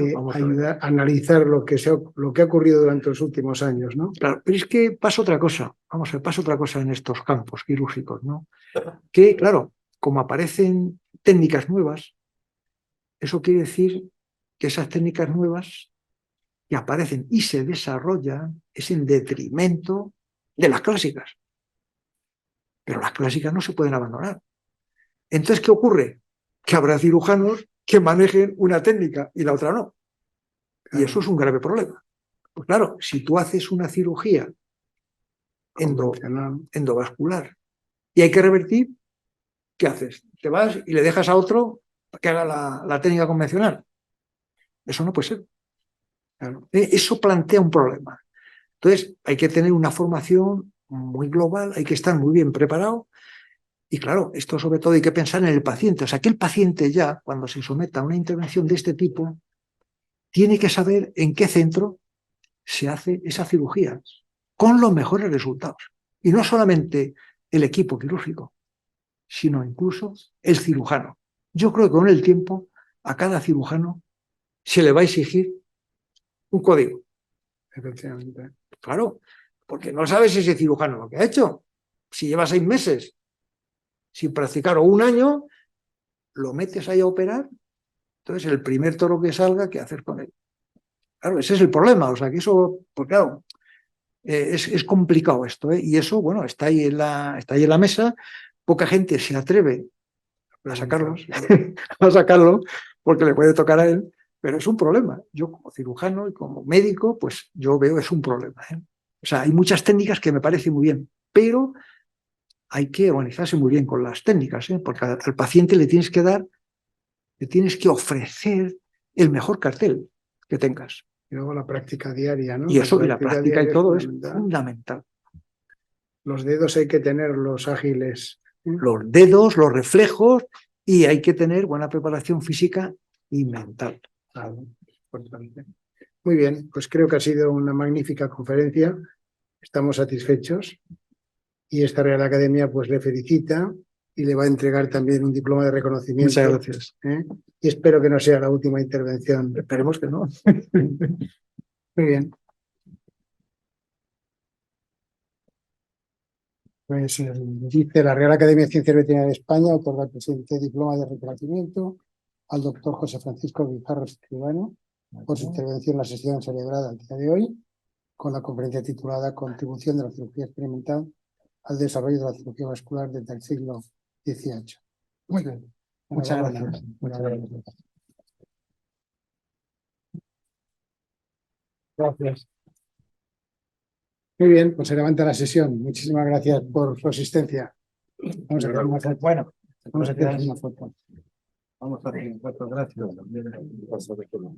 a analizar lo que ha ocurrido durante los últimos años, ¿no? Claro, pero es que pasa otra cosa. Vamos a ver, pasa otra cosa en estos campos quirúrgicos, ¿no? Que, claro, como aparecen técnicas nuevas, eso quiere decir que esas técnicas nuevas que aparecen y se desarrollan es en detrimento de las clásicas. Pero las clásicas no se pueden abandonar. Entonces, ¿qué ocurre? Que habrá cirujanos que manejen una técnica y la otra no. Y eso es un grave problema. Pues claro, si tú haces una cirugía endovascular y hay que revertir, ¿qué haces? Te vas y le dejas a otro que haga la técnica convencional. Eso no puede ser. Claro. Eso plantea un problema. Entonces, hay que tener una formación muy global, hay que estar muy bien preparado. Y claro, esto sobre todo hay que pensar en el paciente. O sea, que el paciente ya, cuando se someta a una intervención de este tipo, tiene que saber en qué centro se hace esa cirugía, con los mejores resultados. Y no solamente el equipo quirúrgico, sino incluso el cirujano. Yo creo que con el tiempo a cada cirujano se le va a exigir un código. Efectivamente. Claro, porque no sabes ese cirujano lo que ha hecho. Si lleva 6 meses sin practicar o un año, lo metes ahí a operar, entonces el primer toro que salga, ¿qué hacer con él? Claro, ese es el problema. O sea, que eso, pues claro, es complicado esto, y eso, bueno, está ahí en la mesa. Poca gente se atreve a sacarlo, porque le puede tocar a él, pero es un problema. Yo como cirujano y como médico, pues yo veo es un problema. O sea, hay muchas técnicas que me parecen muy bien, pero hay que organizarse muy bien con las técnicas, porque al paciente le tienes que ofrecer el mejor cartel que tengas. Y luego la práctica diaria, ¿no? Y eso, y la práctica y todo es fundamental. Los dedos hay que tenerlos ágiles. Los dedos, los reflejos y hay que tener buena preparación física y mental. Muy bien, pues creo que ha sido una magnífica conferencia. Estamos satisfechos y esta Real Academia pues le felicita y le va a entregar también un diploma de reconocimiento. Muchas gracias. Y espero que no sea la última intervención. Esperemos que no. Muy bien. Pues dice la Real Academia de Ciencias Veterinarias de España otorga al presidente diploma de reconocimiento al doctor José Francisco Guijarro Escribano por su intervención en la sesión celebrada el día de hoy con la conferencia titulada Contribución de la cirugía experimental al desarrollo de la cirugía vascular desde el siglo XVIII. Muy bien. Muchas gracias. Gracias. Muy bien, pues se levanta la sesión. Muchísimas gracias por su asistencia. Vamos a hacer una foto. Bueno, Vamos a hacer una foto. vamos a hacer una foto. Gracias.